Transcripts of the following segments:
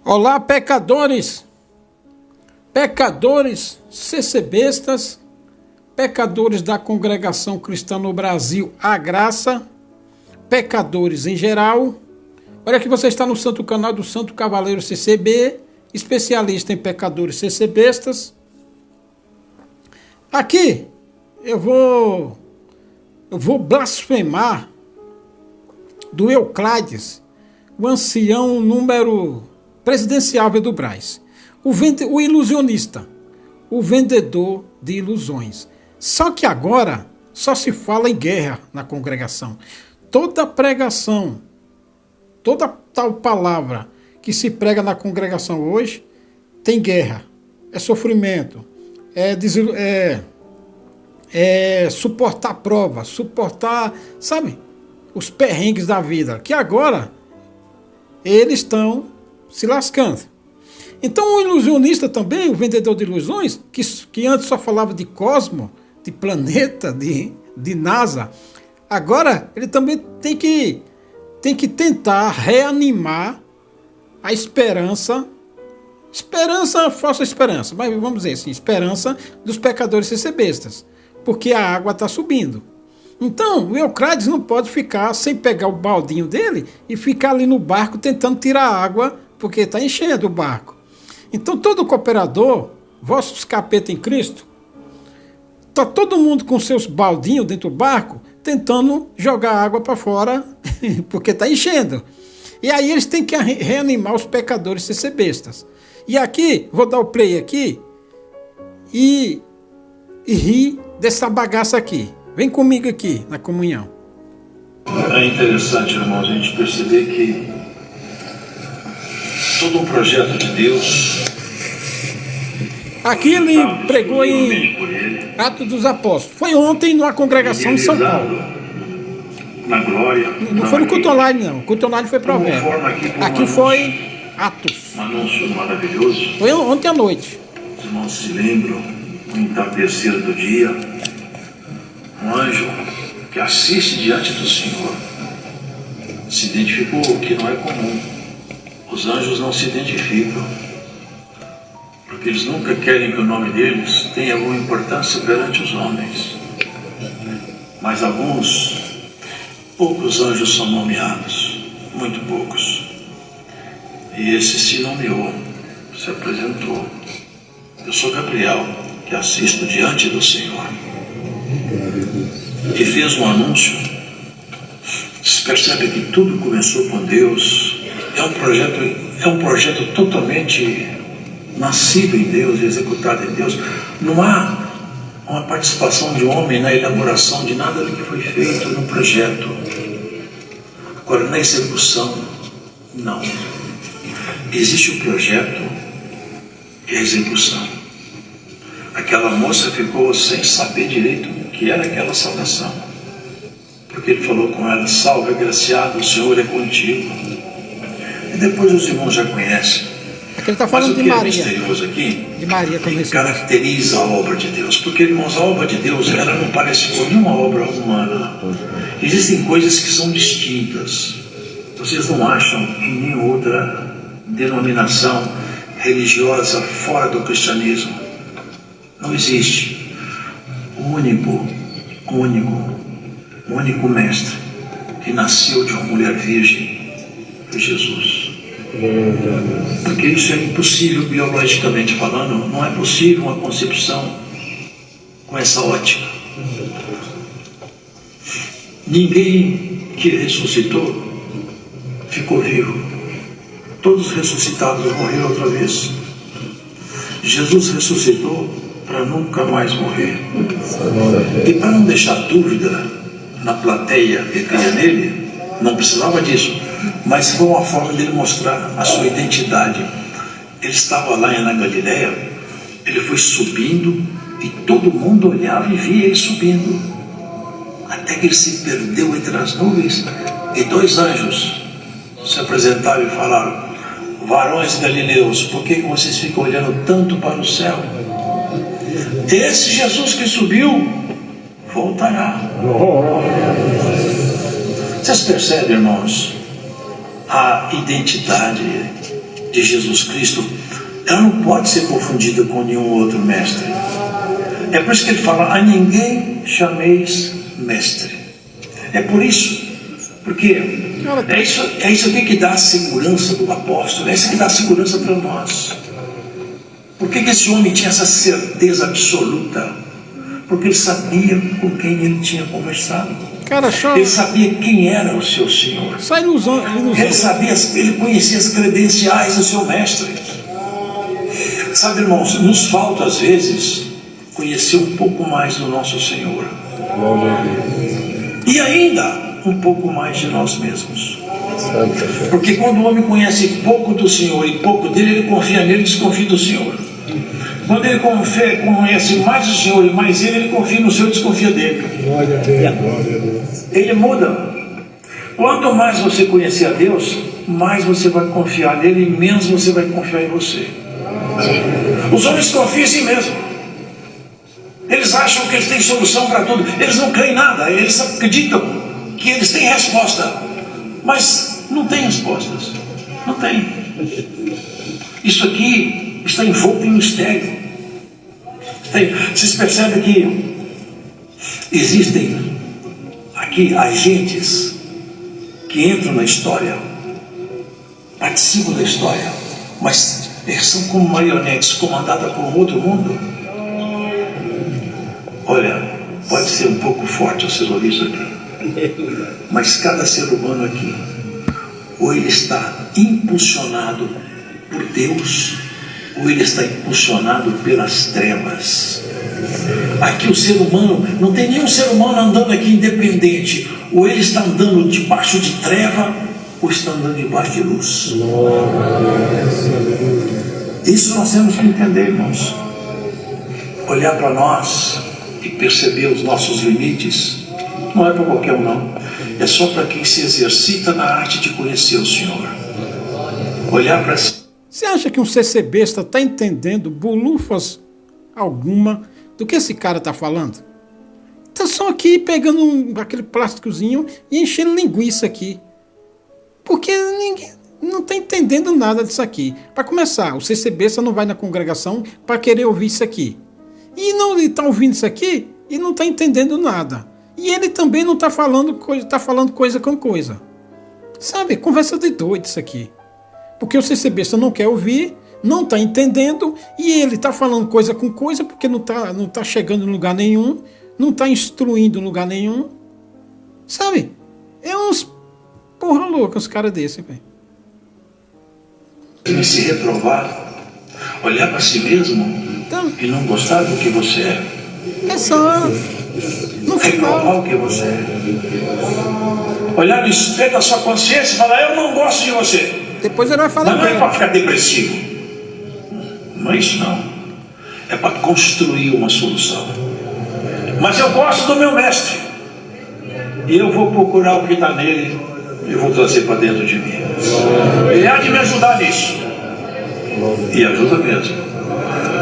Olá, pecadores, pecadores, CCBistas, pecadores da Congregação Cristã no Brasil, a Graça, pecadores em geral. Olha que você está no santo canal do Santo Cavaleiro CCB, especialista em pecadores CCBistas. Aqui eu vou blasfemar do Euclides, o ancião número presidencial do Brás, o ilusionista, o vendedor de ilusões. Só que agora só se fala em guerra na congregação. Toda pregação, toda tal palavra que se prega na congregação hoje tem guerra, é sofrimento, é suportar provas, suportar, sabe, os perrengues da vida, que agora eles estão se lascando. Então o ilusionista também, o vendedor de ilusões, que antes só falava de cosmo, de planeta, de NASA, agora ele também tem que tentar reanimar a esperança, falsa esperança, mas vamos dizer assim, esperança dos pecadores CCBistas, porque a água está subindo. Então, o Euclides não pode ficar sem pegar o baldinho dele e ficar ali no barco tentando tirar água, porque está enchendo o barco. Então, todo cooperador, vossos capeta em Cristo, está todo mundo com seus baldinhos dentro do barco, tentando jogar água para fora, porque está enchendo. E aí eles têm que reanimar os pecadores CCBistas. E aqui, vou dar o play aqui e rir dessa bagaça aqui. Vem comigo aqui, na comunhão. É interessante, irmão, a gente perceber que todo um projeto de Deus... Aqui ele pregou em Atos dos Apóstolos. Foi ontem numa congregação em São Paulo. Na glória. Não foi no culto online, não. O culto online foi provérbio. Aqui foi Atos. Um anúncio maravilhoso. Foi ontem à noite. Os irmãos se lembram, no entardecer do dia, um anjo que assiste diante do Senhor se identificou, o que não é comum. Os anjos não se identificam, porque eles nunca querem que o nome deles tenha alguma importância perante os homens. Mas poucos anjos são nomeados, muito poucos. E esse se nomeou, se apresentou. Eu sou Gabriel, que assisto diante do Senhor. E fez um anúncio. Se percebe que tudo começou com Deus. É um projeto totalmente nascido em Deus, executado em Deus. Não há uma participação de homem na elaboração de nada do que foi feito no projeto. Agora, na execução, não. Existe o projeto e a execução. Aquela moça ficou sem saber direito o que era aquela salvação, porque ele falou com ela: salve, agraciado, o Senhor é contigo. E depois os irmãos já conhecem. Aqui ele está falando de Maria. Misterioso aqui, de Maria, que caracteriza a obra de Deus, porque, irmãos, a obra de Deus, ela não parece com nenhuma obra humana. Existem coisas que são distintas. Vocês não acham em nenhuma outra denominação religiosa fora do cristianismo. Não existe. O único mestre que nasceu de uma mulher virgem foi Jesus. Porque isso é impossível biologicamente falando. Não é possível uma concepção com essa ótica. Ninguém que ressuscitou ficou vivo. Todos os ressuscitados morreram outra vez. Jesus ressuscitou para nunca mais morrer. E para não deixar dúvida na plateia que cria nele, não precisava disso, mas foi uma forma dele mostrar a sua identidade. Ele estava lá na Galileia, ele foi subindo e todo mundo olhava e via ele subindo, até que ele se perdeu entre as nuvens e dois anjos se apresentaram e falaram: varões galileus, por que vocês ficam olhando tanto para o céu? Esse Jesus que subiu voltará. Vocês percebem, irmãos, a identidade de Jesus Cristo, ela não pode ser confundida com nenhum outro mestre. É por isso que ele fala: a ninguém chameis mestre. É por isso, porque é isso aqui que dá a segurança do apóstolo, é isso que dá a segurança para nós. Por que esse homem tinha essa certeza absoluta? Porque ele sabia com quem ele tinha conversado. Cara, ele sabia quem era o seu Senhor. Só ilusão. Ele conhecia as credenciais do seu mestre. Sabe, irmãos, nos falta às vezes conhecer um pouco mais do nosso Senhor. E ainda um pouco mais de nós mesmos. Porque quando o homem conhece pouco do Senhor e pouco dele, ele confia nele e desconfia do Senhor. Quando ele conhece mais o Senhor e mais ele confia no Senhor e desconfia dele. Ele muda. Quanto mais você conhecer a Deus, mais você vai confiar nele e menos você vai confiar em você. Os homens confiam em si mesmos. Eles acham que eles têm solução para tudo. Eles não creem em nada. Eles acreditam que eles têm resposta, mas não tem respostas. Não tem. Isso aqui está envolto em mistério. Vocês percebem que existem aqui agentes que entram na história, participam da história, mas eles são como marionetes comandadas por um outro mundo. Olha, pode ser um pouco forte eu ser isso aqui, mas cada ser humano aqui, ou ele está impulsionado por Deus, ou ele está impulsionado pelas trevas. Aqui o ser humano, não tem nenhum ser humano andando aqui independente. Ou ele está andando debaixo de treva, ou está andando debaixo de luz. Isso nós temos que entender, irmãos. Olhar para nós e perceber os nossos limites. Não é para qualquer um, não. É só para quem se exercita na arte de conhecer o Senhor. Olhar para si. Você acha que um CCBista está entendendo bolufas alguma do que esse cara está falando? Está só aqui pegando aquele plásticozinho e enchendo linguiça aqui. Porque ninguém não está entendendo nada disso aqui. Para começar, o CCBista não vai na congregação para querer ouvir isso aqui. E não está ouvindo isso aqui e não está entendendo nada. E ele também não está falando coisa, está falando coisa com coisa. Sabe, conversa de doido isso aqui. Porque o CCBista não quer ouvir, não está entendendo, e ele está falando coisa com coisa, porque não tá chegando em lugar nenhum, não está instruindo em lugar nenhum. Sabe? É uns porra louca os caras desses, velho. Se reprovar, olhar para si mesmo então, e não gostar do que você é. É só no reprovar final. O que você é. Olhar no espelho da sua consciência e falar: eu não gosto de você. Depois ele vai falar. Mas não é para ficar depressivo. Não é isso, não. É para construir uma solução. Mas eu gosto do meu mestre. E eu vou procurar o que está nele e vou trazer para dentro de mim. Ele há de me ajudar nisso. E ajuda mesmo.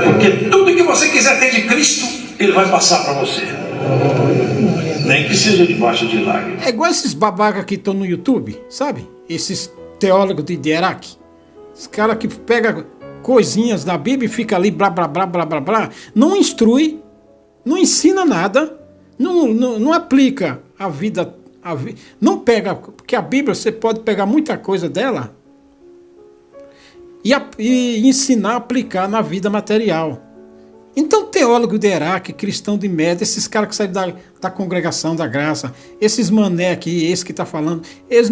Porque tudo que você quiser ter de Cristo, Ele vai passar para você. Nem que seja debaixo de lágrimas. É igual esses babacas que estão no YouTube, sabe? Esses teólogos de Dirac. Os caras que pegam coisinhas da Bíblia e fica ali blá blá blá blá blá blá. Não instrui, não ensina nada, não aplica a vida, não pega, porque a Bíblia você pode pegar muita coisa dela e ensinar a aplicar na vida material. Então teólogo de Dirac, cristão de média, esses caras que saem da congregação da graça, esses mané aqui, esse que está falando, eles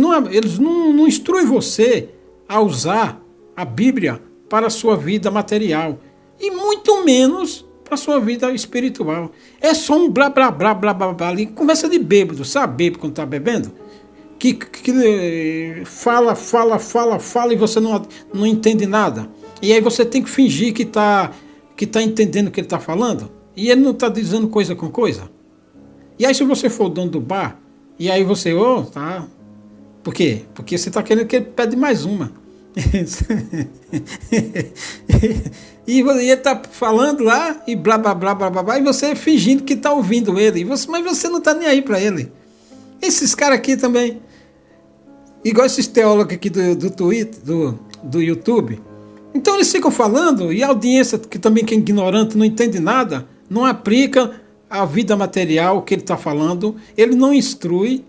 não instruem você a usar a Bíblia para a sua vida material e muito menos para a sua vida espiritual. É só um blá blá blá blá blá blá ali, conversa de bêbado, sabe bêbado quando está bebendo? Que fala e você não entende nada. E aí você tem que fingir que está entendendo o que ele está falando, e ele não está dizendo coisa com coisa. E aí se você for o dono do bar, e aí você, tá. Por quê? Porque você está querendo que ele pede mais uma. E ele está falando lá, e blá blá blá blá blá, e você fingindo que está ouvindo ele, mas você não está nem aí para ele. Esses caras aqui também, igual esses teólogos aqui do Twitter, do YouTube, Então eles ficam falando, e a audiência, que também que é ignorante, não entende nada, não aplica a vida material que ele está falando, ele não instrui,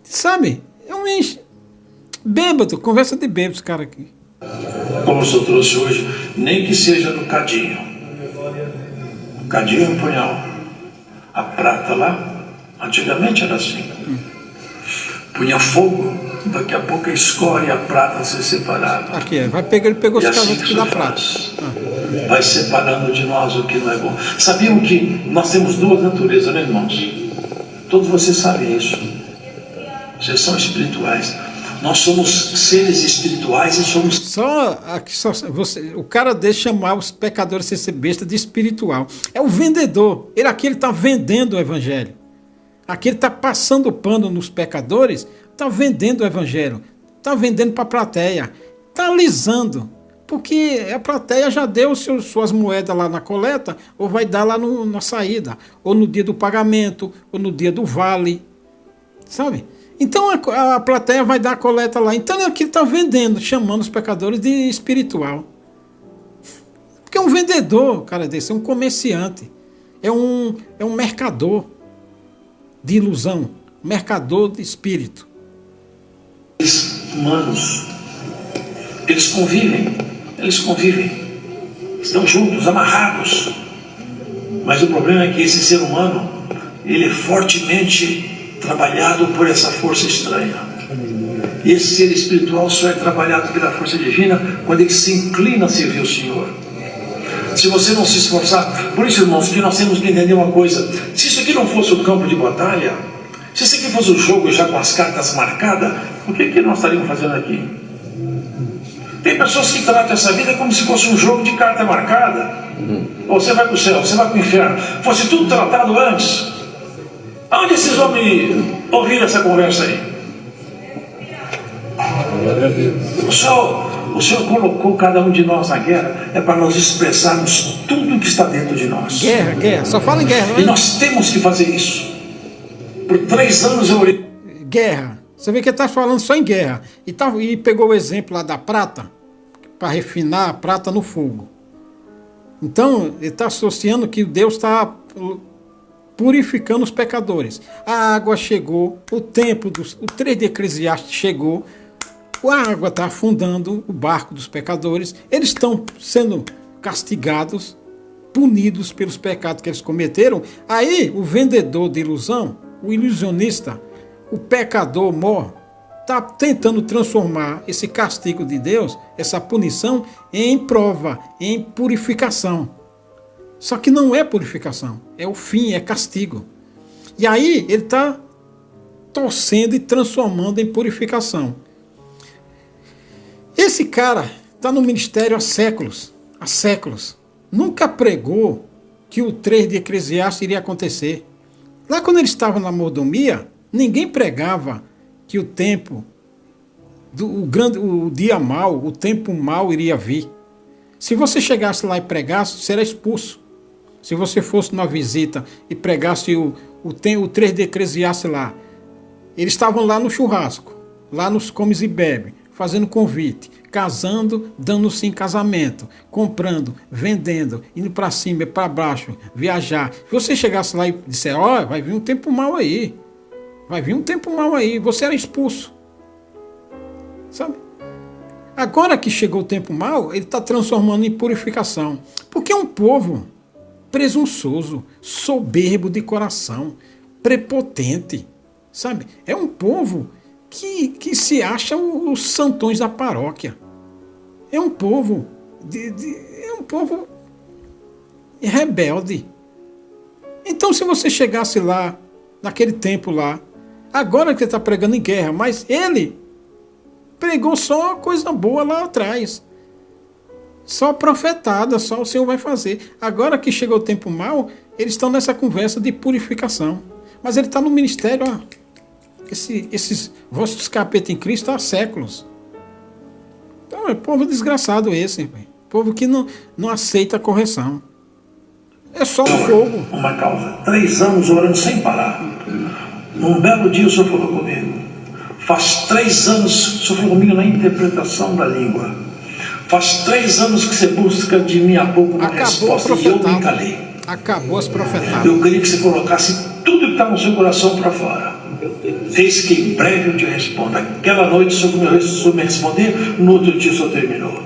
sabe? É um bêbado, conversa de bêbado esse cara aqui. Como o senhor trouxe hoje, nem que seja no cadinho. O cadinho é um punhal. A prata lá, antigamente era assim. Punha fogo, daqui a pouco a escória e a prata se separavam. Aqui, ele pegou os caras aqui da prata. Vai separando de nós o que não é bom. Sabiam que nós temos duas naturezas, né, irmãos? Todos vocês sabem isso. Vocês são espirituais. Nós somos seres espirituais e somos... O cara deixa chamar os pecadores sem ser besta de espiritual. É o vendedor. Ele está vendendo o evangelho. Aqui ele está passando pano nos pecadores, está vendendo o evangelho. Está vendendo para a plateia. Está alisando. Porque a plateia já deu suas moedas lá na coleta, ou vai dar lá na saída, ou no dia do pagamento, ou no dia do vale. Sabe? Então a plateia vai dar a coleta lá. Então aqui está vendendo, chamando os pecadores de espiritual. Porque é um vendedor, cara desse, é um comerciante. É um mercador de ilusão, mercador de espírito. Os humanos, eles convivem, estão juntos, amarrados. Mas o problema é que esse ser humano, ele é fortemente trabalhado por essa força estranha. E esse ser espiritual só é trabalhado pela força divina quando ele se inclina a servir o Senhor. Se você não se esforçar, por isso, irmãos, que nós temos que entender uma coisa: se isso aqui não fosse o campo de batalha, se isso aqui fosse o jogo já com as cartas marcadas, o que nós estaríamos fazendo aqui? Tem pessoas que tratam essa vida como se fosse um jogo de carta marcada. Ou você vai para o céu, você vai para o inferno. Fosse tudo tratado antes. Onde esses homens ouviram essa conversa aí? O Senhor colocou cada um de nós na guerra, é para nós expressarmos tudo que está dentro de nós. Guerra, só fala em guerra. E nós temos que fazer isso. Por 3 anos eu orei. Guerra. Você vê que ele está falando só em guerra. E pegou o exemplo lá da prata, para refinar a prata no fogo. Então, ele está associando que Deus está purificando os pecadores. A água chegou, o 3 de Eclesiastes chegou, a água está afundando o barco dos pecadores, eles estão sendo castigados, punidos pelos pecados que eles cometeram. Aí, o vendedor de ilusão, o ilusionista, o pecador mor, está tentando transformar esse castigo de Deus, essa punição, em prova, em purificação. Só que não é purificação, é o fim, é castigo. E aí ele está torcendo e transformando em purificação. Esse cara está no ministério há séculos, Nunca pregou que o 3 de Eclesiastes iria acontecer. Lá quando ele estava na mordomia, ninguém pregava que o tempo, o dia mau, o tempo mau iria vir. Se você chegasse lá e pregasse, você era expulso. Se você fosse numa visita e pregasse o 3 de Eclesiastes lá, eles estavam lá no churrasco, lá nos comes e bebe, fazendo convite, casando, dando-se em casamento, comprando, vendendo, indo para cima e para baixo, viajar. Se você chegasse lá e disser, vai vir um tempo mau aí, você era expulso. Sabe? Agora que chegou o tempo mau, ele está transformando em purificação. Porque é um povo presunçoso, soberbo de coração, prepotente, sabe? É um povo que se acha os santões da paróquia. É um povo rebelde. Então, se você chegasse lá, naquele tempo lá, agora que ele está pregando em guerra, mas ele pregou só coisa boa lá atrás. Só profetada, só o Senhor vai fazer. Agora que chegou o tempo mau, eles estão nessa conversa de purificação. Mas ele está no ministério, esses vossos capeta em Cristo há séculos. Então é povo desgraçado esse, povo que não aceita a correção. É só o fogo. Uma causa. 3 anos orando sem parar. Num belo dia o Senhor falou comigo. Faz 3 anos o Senhor falou comigo na interpretação da língua. Faz 3 anos que você busca de mim a pouco uma Acabou resposta e eu me calei. Acabou as profetadas. Eu queria que você colocasse tudo que está no seu coração para fora. Eis que em breve eu te respondo. Aquela noite o senhor me responder, no outro dia o senhor terminou.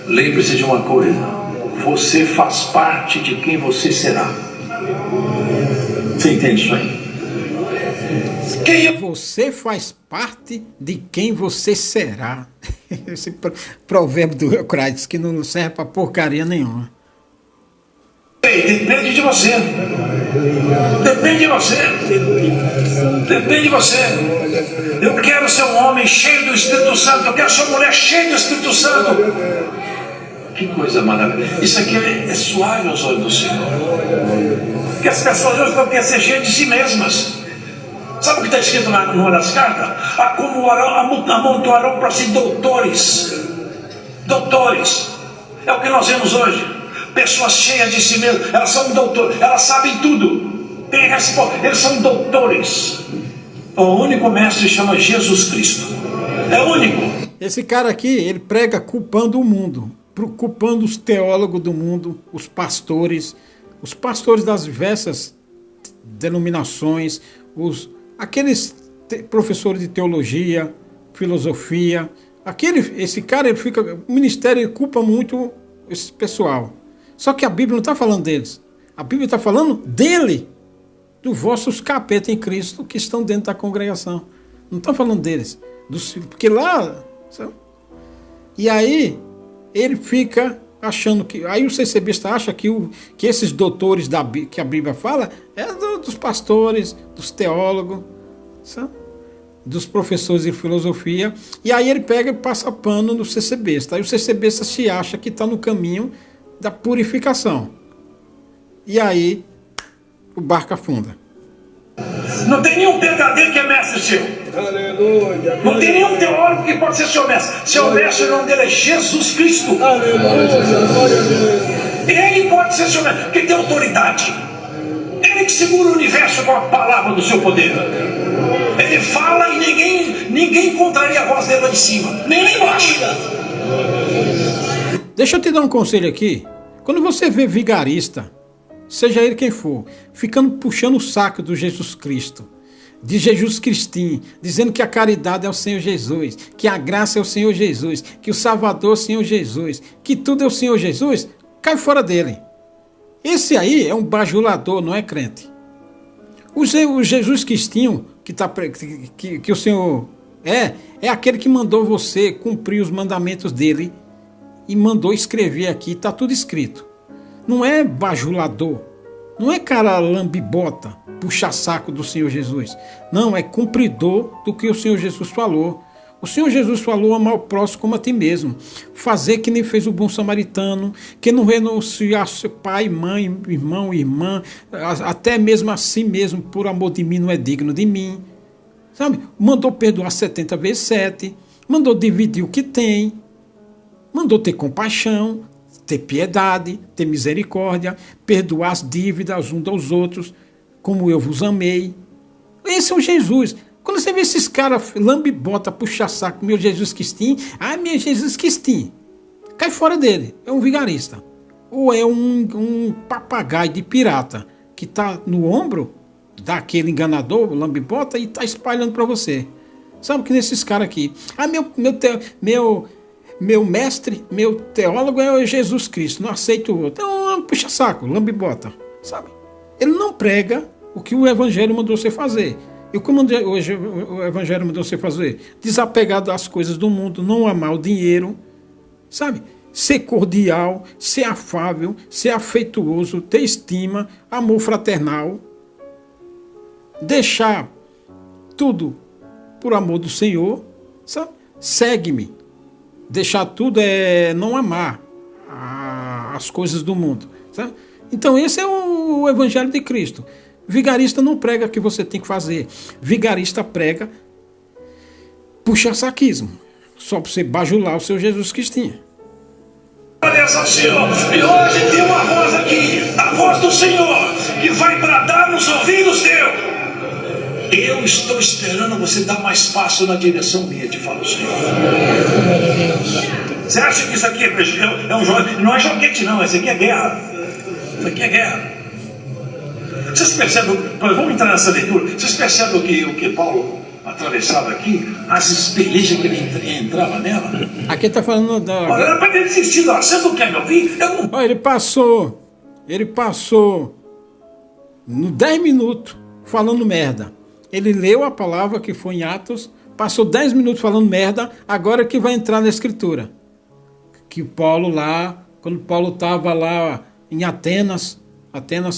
Lembre-se de uma coisa: você faz parte de quem você será. Você entende isso aí? Você faz parte de quem você será. Esse provérbio do Eucrates que não serve para porcaria nenhuma. Depende de você. Depende de você. Depende de você. Eu quero ser um homem cheio do Espírito Santo. Eu quero ser uma mulher cheia do Espírito Santo. Que coisa maravilhosa. Isso aqui é suave aos olhos do Senhor. Porque as pessoas hoje não querem ser cheias de si mesmas. Sabe o que está escrito numa das cartas? Amontoarão para si doutores. Doutores. É o que nós vemos hoje. Pessoas cheias de si mesmas. Elas são doutores. Elas sabem tudo. Tem resposta. Eles são doutores. O único mestre chama Jesus Cristo. É o único. Esse cara aqui, ele prega culpando o mundo. Culpando os teólogos do mundo, os pastores das diversas denominações, aqueles professores de teologia, filosofia. Esse cara, o ministério, ele culpa muito esse pessoal. Só que a Bíblia não está falando deles. A Bíblia está falando dele, dos vossos capetas em Cristo que estão dentro da congregação. Não está falando deles. Porque lá... Sabe? E aí, ele fica achando que... Aí o CCBista acha que esses doutores que a Bíblia fala é dos pastores, dos teólogos, sabe? Dos professores de filosofia. E aí ele pega e passa pano no CCBista. Aí o CCBista se acha que está no caminho da purificação. E aí o barco afunda. Não tem nenhum verdadeiro que é mestre seu. Aleluia. Não tem nenhum teólogo que pode ser seu mestre. Seu mestre, o nome dele é Jesus Cristo. Aleluia. Ele pode ser seu mestre, porque tem autoridade. Ele que segura o universo com a palavra do seu poder. Ele fala e ninguém contraria a voz dele lá de cima, nem lá embaixo. Deixa eu te dar um conselho aqui. Quando você vê vigarista, seja ele quem for, ficando puxando o saco do Jesus Cristo, de Jesus Cristinho, dizendo que a caridade é o Senhor Jesus, que a graça é o Senhor Jesus, que o Salvador é o Senhor Jesus, que tudo é o Senhor Jesus, cai fora dele. Esse aí é um bajulador, não é crente. O Jesus Cristinho, que o Senhor é aquele que mandou você cumprir os mandamentos dele e mandou escrever aqui, está tudo escrito. Não é bajulador, não é cara lambibota, puxa-saco do Senhor Jesus. Não, é cumpridor do que o Senhor Jesus falou. O Senhor Jesus falou: amar o próximo como a ti mesmo. Fazer que nem fez o bom samaritano, que não renunciar a seu pai, mãe, irmão, irmã, até mesmo a si mesmo, por amor de mim, não é digno de mim. Sabe? Mandou perdoar 70 vezes 7, mandou dividir o que tem, mandou ter compaixão, ter piedade, ter misericórdia, perdoar as dívidas uns aos outros, como eu vos amei. Esse é o Jesus. Quando você vê esses caras lambibota, puxa-saco, meu Jesus Cristinho, meu Jesus Cristinho, cai fora dele. É um vigarista. Ou é um papagaio de pirata que está no ombro daquele enganador, lambibota, e está espalhando para você. Sabe que nesses caras aqui, meu mestre, meu teólogo é Jesus Cristo, não aceito o outro. Então, puxa-saco, lambibota, sabe? Ele não prega o que o Evangelho mandou você fazer. E como hoje o Evangelho mandou você fazer? Desapegado das coisas do mundo, não amar o dinheiro, sabe? Ser cordial, ser afável, ser afetuoso, ter estima, amor fraternal. Deixar tudo por amor do Senhor, sabe? Segue-me. Deixar tudo é não amar as coisas do mundo, sabe? Então esse é o Evangelho de Cristo. Vigarista não prega o que você tem que fazer. Vigarista prega puxa-saquismo, só para você bajular o seu Jesus Cristinho. Agradeça ao Senhor. E hoje tem uma voz aqui, a voz do Senhor, que vai bradar nos ouvidos teus. Eu estou esperando você dar mais passo na direção minha, te fala o Senhor. Você acha que isso aqui é um jogo? Não é joguete, não. Isso aqui é guerra. Isso aqui é guerra. Vocês percebem? Vamos entrar nessa leitura. Vocês percebem o que Paulo atravessava aqui? As experiências que ele entrava nela? Aqui está falando da... Era para ter desistido. Você não quer me ouvir? Eu não... Ele passou no 10 minutos falando merda. Ele leu a palavra que foi em Atos, passou 10 minutos falando merda, agora que vai entrar na Escritura. Que Paulo lá, quando Paulo estava lá em Atenas,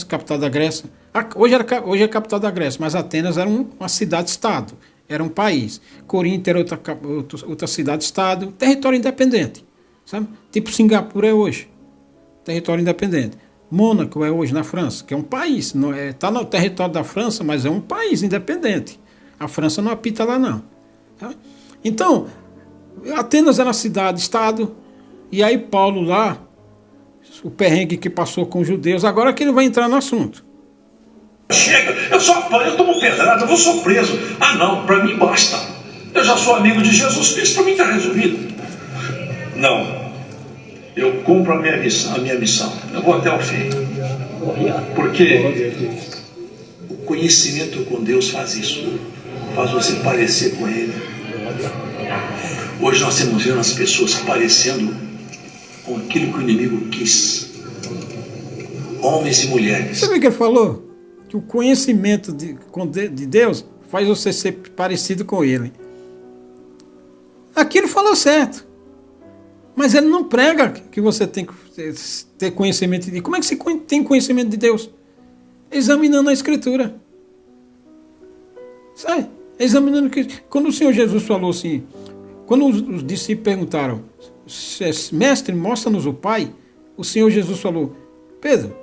capital da Grécia, hoje é capital da Grécia, mas Atenas era uma cidade-estado, era um país. Corinto era outra cidade-estado, território independente, sabe? Tipo Singapura é hoje, território independente. Mônaco é hoje na França, que é um país, está no território da França, mas é um país independente. A França não apita lá não. Tá? Então, Atenas era cidade-estado, e aí Paulo lá, o perrengue que passou com os judeus, agora que ele vai entrar no assunto. Chega, eu tomo pedrada, eu sou preso. Ah não, para mim basta. Eu já sou amigo de Jesus Cristo, para mim está resolvido. Não. Eu cumpro a minha missão. Eu vou até o fim. Porque o conhecimento com Deus faz isso. Faz você parecer com Ele. Hoje nós temos vendo as pessoas parecendo com aquilo que o inimigo quis. Homens e mulheres. Sabe o que ele falou? Que o conhecimento de Deus faz você ser parecido com Ele. Aqui ele falou certo. Mas ele não prega que você tem que ter conhecimento de Deus. Como é que você tem conhecimento de Deus? Examinando a Escritura. Sabe? Examinando que... Quando o Senhor Jesus falou assim, quando os discípulos perguntaram, mestre, mostra-nos o Pai, o Senhor Jesus falou, Pedro,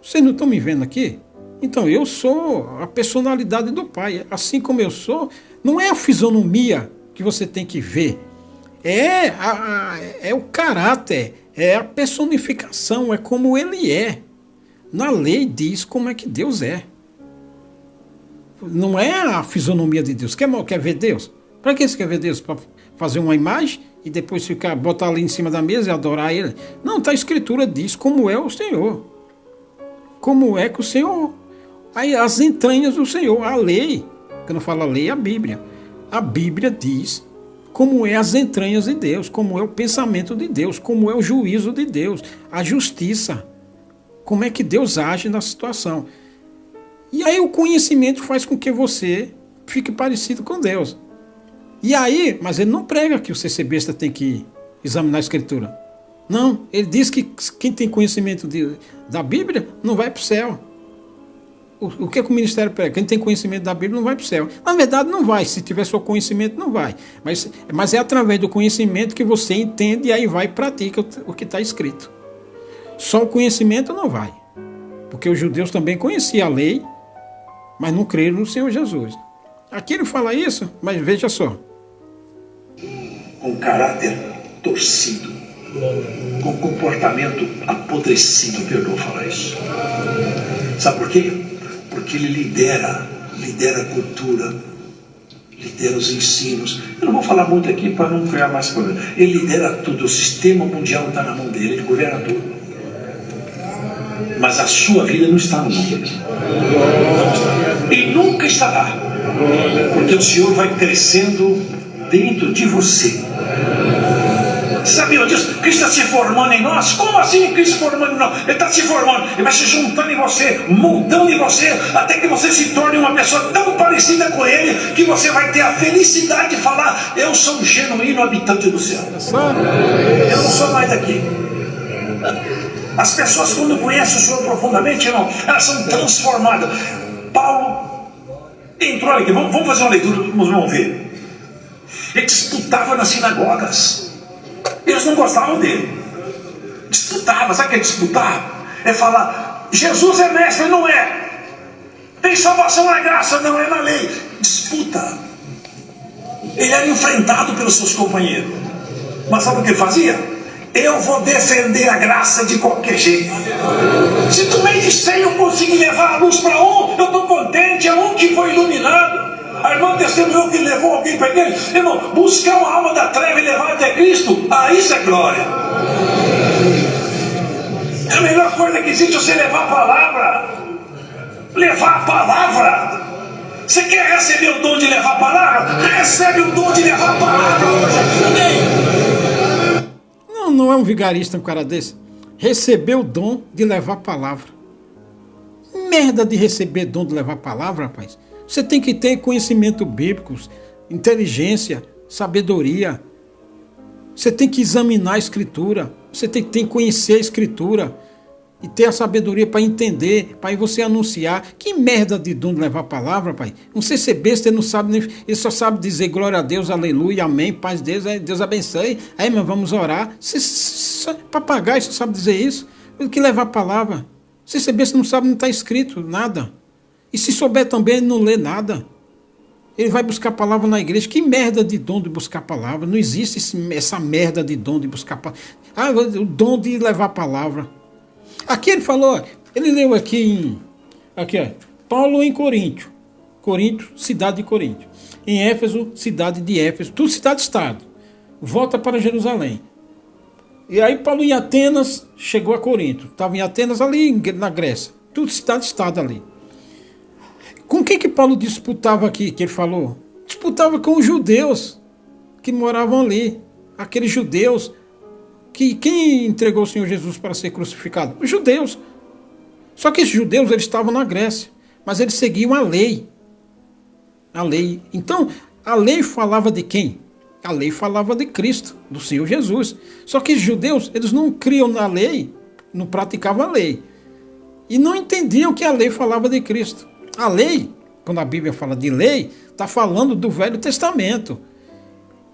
vocês não estão me vendo aqui? Então, eu sou a personalidade do Pai. Assim como eu sou, não é a fisionomia que você tem que ver. É o caráter, é a personificação, é como ele é. Na lei diz como é que Deus é. Não é a fisionomia de Deus. Quer ver Deus? Para que você quer ver Deus? Para fazer uma imagem e depois botar ali em cima da mesa e adorar Ele? Não, a Escritura diz como é o Senhor. Como é que o Senhor... Aí as entranhas do Senhor, a lei. Quando eu falo a lei, é a Bíblia. A Bíblia diz... como é as entranhas de Deus, como é o pensamento de Deus, como é o juízo de Deus, a justiça, como é que Deus age na situação. E aí o conhecimento faz com que você fique parecido com Deus. E aí, mas ele não prega que o ser besta tem que examinar a Escritura. Não, ele diz que quem tem conhecimento da Bíblia não vai para o céu. O que o ministério prega? Quem tem conhecimento da Bíblia não vai para o céu. Na verdade não vai, se tiver só conhecimento não vai. Mas é através do conhecimento que você entende e aí vai e pratica o que está escrito. Só o conhecimento não vai. Porque os judeus também conheciam a lei, mas não creram no Senhor Jesus. Aqui ele fala isso, mas veja só. Com caráter torcido, com comportamento apodrecido, perdoa falar isso. Sabe por quê? Porque ele lidera a cultura, lidera os ensinos. Eu não vou falar muito aqui para não criar mais problema. Ele lidera tudo, o sistema mundial está na mão dele, ele governa tudo. Mas a sua vida não está na mão dele. E nunca estará. Porque o Senhor vai crescendo dentro de você. Sabia disso? Cristo está se formando em nós? Como assim Cristo formando em nós? Ele está se formando, ele vai se juntando em você, moldando em você, até que você se torne uma pessoa tão parecida com Ele, que você vai ter a felicidade de falar, eu sou um genuíno habitante do céu. Eu não sou mais daqui. As pessoas quando conhecem o Senhor profundamente, irmão, elas são transformadas. Paulo entrou aqui, vamos fazer uma leitura, vamos ver. Ele disputava nas sinagogas. Eles não gostavam dele. Disputava, sabe o que é disputar? É falar, Jesus é mestre, não é. Tem salvação na graça, não é na lei. Disputa. Ele era enfrentado pelos seus companheiros. Mas sabe o que ele fazia? Eu vou defender a graça de qualquer jeito. Se do meio de 100 eu conseguir levar a luz para um, eu estou contente, é um que foi iluminado. A irmã testemunhou que levou alguém para a igreja. Irmão, buscar uma alma da treva e levar até a igreja Cristo, isso é glória. A melhor coisa que existe é você levar a palavra. Levar a palavra. Você quer receber o dom de levar a palavra? Recebe o dom de levar a palavra hoje. Amém? Não é um vigarista um cara desse. Recebeu o dom de levar a palavra. Merda de receber dom de levar a palavra, rapaz. Você tem que ter conhecimento bíblico, inteligência, sabedoria. Você tem que examinar a Escritura. Você tem que conhecer a Escritura. E ter a sabedoria para entender, para você anunciar. Que merda de dom de levar a palavra, pai. Não sei se é besta, ele não sabe nem. Ele só sabe dizer glória a Deus, aleluia, amém, paz de Deus, Deus abençoe. Aí, mas vamos orar. Papagaio só sabe dizer isso. Ele que levar a palavra. Se é besta, não sabe, não está escrito nada. E se souber também, ele não lê nada. Ele vai buscar a palavra na igreja. Que merda de dom de buscar a palavra. Não existe essa merda de dom de buscar a palavra. O dom de levar a palavra. Aqui ele falou, ele leu aqui ó, Paulo em Coríntio, cidade de Coríntio, em Éfeso, cidade de Éfeso, tudo cidade-estado, volta para Jerusalém. E aí Paulo em Atenas chegou a Corinto, estava em Atenas ali na Grécia, tudo cidade-estado ali. Com quem que Paulo disputava aqui, que ele falou? Disputava com os judeus que moravam ali, aqueles judeus. Quem entregou o Senhor Jesus para ser crucificado? Os judeus. Só que esses judeus eles estavam na Grécia, mas eles seguiam a lei. A lei. Então, a lei falava de quem? A lei falava de Cristo, do Senhor Jesus. Só que os judeus, eles não criam na lei, não praticavam a lei. E não entendiam que a lei falava de Cristo. A lei, quando a Bíblia fala de lei, está falando do Velho Testamento.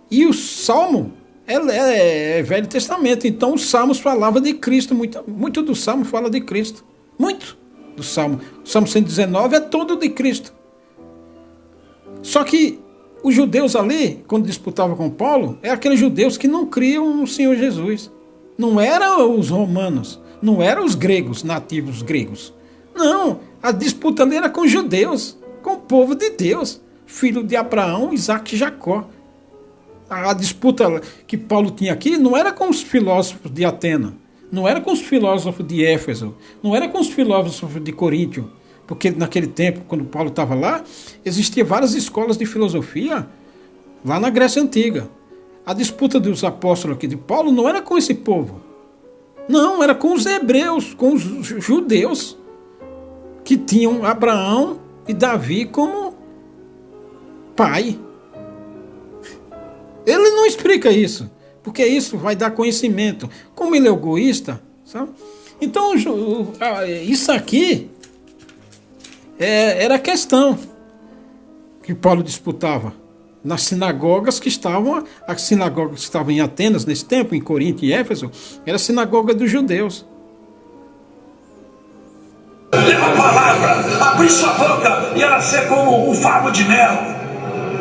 E o Salmo é Velho Testamento, então os Salmos falavam de Cristo, muito do Salmo fala de Cristo, muito do Salmo. O Salmo 119 é todo de Cristo. Só que os judeus ali, quando disputavam com Paulo, é aqueles judeus que não criam no Senhor Jesus. Não eram os romanos, não eram os gregos, nativos gregos. Não, a disputa ali era com os judeus, com o povo de Deus, filho de Abraão, Isaque e Jacó. A disputa que Paulo tinha aqui não era com os filósofos de Atena, não era com os filósofos de Éfeso, não era com os filósofos de Coríntio, porque naquele tempo, quando Paulo estava lá, existiam várias escolas de filosofia lá na Grécia Antiga. A disputa dos apóstolos aqui de Paulo não era com esse povo, não, era com os hebreus, com os judeus, que tinham Abraão e Davi como pai. Ele não explica isso, porque isso vai dar conhecimento. Como ele é egoísta, sabe? Então, isso aqui era a questão que Paulo disputava nas sinagogas que estavam, as sinagogas que estavam em Atenas nesse tempo, em Corinto e Éfeso, era a sinagoga dos judeus. Leva a palavra, abrir sua boca e ela ser como um favo de mel.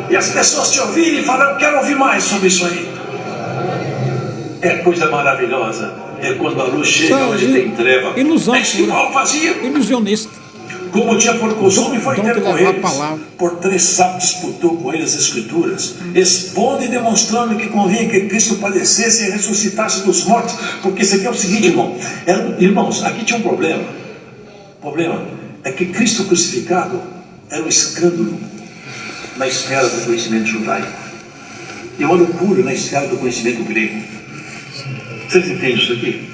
E as pessoas te ouvirem e falam, eu quero ouvir mais sobre isso aí. É coisa maravilhosa. É quando a luz chega onde tem treva. Ilusão. É isso que Paulo fazia. Ilusionista. Como tinha por costume, foi ter com eles. Por 3 sábados disputou com eles as Escrituras, expondo e demonstrando que convinha que Cristo padecesse e ressuscitasse dos mortos. Porque isso aqui é o seguinte, irmãos, aqui tinha um problema. O problema é que Cristo crucificado era um escândalo na esfera do conhecimento judaico e uma loucura na esfera do conhecimento grego. Vocês entendem isso aqui?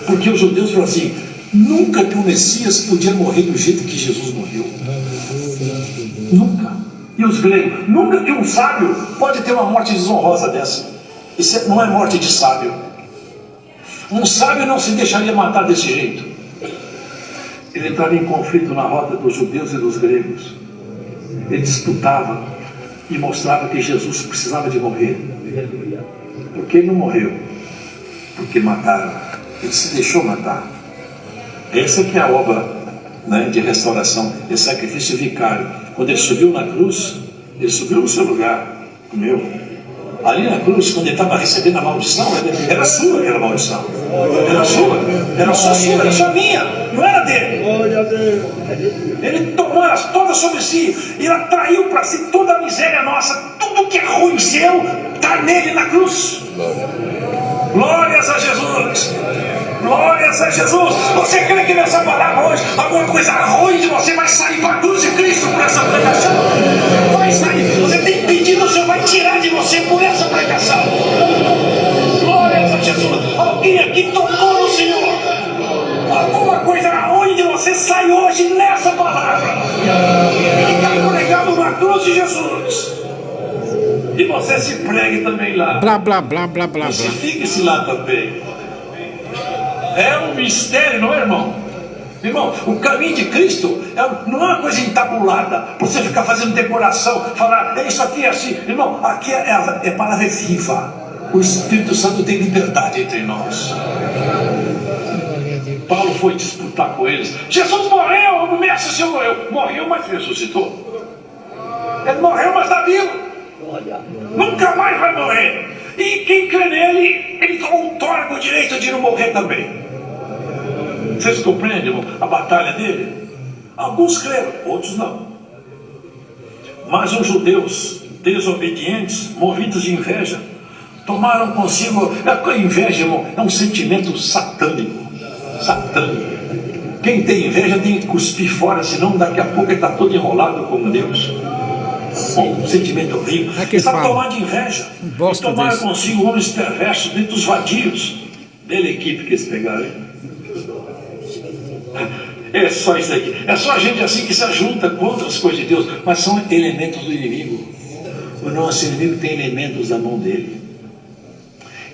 Porque os judeus falam assim, nunca que o Messias podia morrer do jeito que Jesus morreu. Nunca. E os gregos, nunca que um sábio pode ter uma morte desonrosa dessa. Isso não é morte de sábio. Um sábio não se deixaria matar desse jeito. Ele entrava em conflito na roda dos judeus e dos gregos. Ele disputava e mostrava que Jesus precisava de morrer. Porque ele não morreu. Porque mataram. Ele se deixou matar. Essa que é a obra, né, de restauração, esse sacrifício vicário. Quando ele subiu na cruz, ele subiu no seu lugar, o meu. Ali na cruz, quando ele estava recebendo a maldição, era sua aquela maldição. Era sua. Era só sua, era só minha. Não era dele. Ele tomou elas todas sobre si. E atraiu para si toda a miséria nossa. Tudo que é ruim seu está nele na cruz. Glórias a Jesus. Glórias a Jesus. Você crê que nessa palavra hoje alguma coisa ruim de você vai sair para a cruz de Cristo por essa pregação? Vai sair. Você tem pedido, o Senhor vai tirar de você por essa pregação. Glórias a Jesus. Alguém aqui tocou no Senhor. Alguma coisa ruim de você sai hoje nessa palavra. E está pregado na cruz de Jesus. E você se pregue também lá. Blá, blá, blá, blá, blá, Você blá. fique-se lá também. É um mistério, não é, irmão? Irmão, o caminho de Cristo não é uma coisa entabulada, para você ficar fazendo decoração, falar, isso aqui é assim. Irmão, aqui é palavra viva. O Espírito Santo tem liberdade entre nós. Paulo foi disputar com eles. Jesus morreu, o mestre Senhor morreu. Morreu, mas ressuscitou. Ele morreu, mas está vivo. Nunca mais vai morrer. E quem crê nele, ele outorga o direito de não morrer também. Vocês compreendem, irmão, a batalha dele? Alguns creram, outros não. Mas os judeus desobedientes, movidos de inveja, tomaram consigo. A inveja, irmão, é um sentimento satânico. Satânico. Quem tem inveja tem que cuspir fora, senão daqui a pouco ele está todo enrolado como Deus. Um sentimento horrível. Está tomando de inveja. E tomaram consigo homens perversos dentro dos vadios. Bela equipe que eles pegaram, hein? É só isso aqui. É só a gente assim que se ajunta contra as coisas de Deus. Mas são elementos do inimigo. O nosso inimigo tem elementos da mão dele.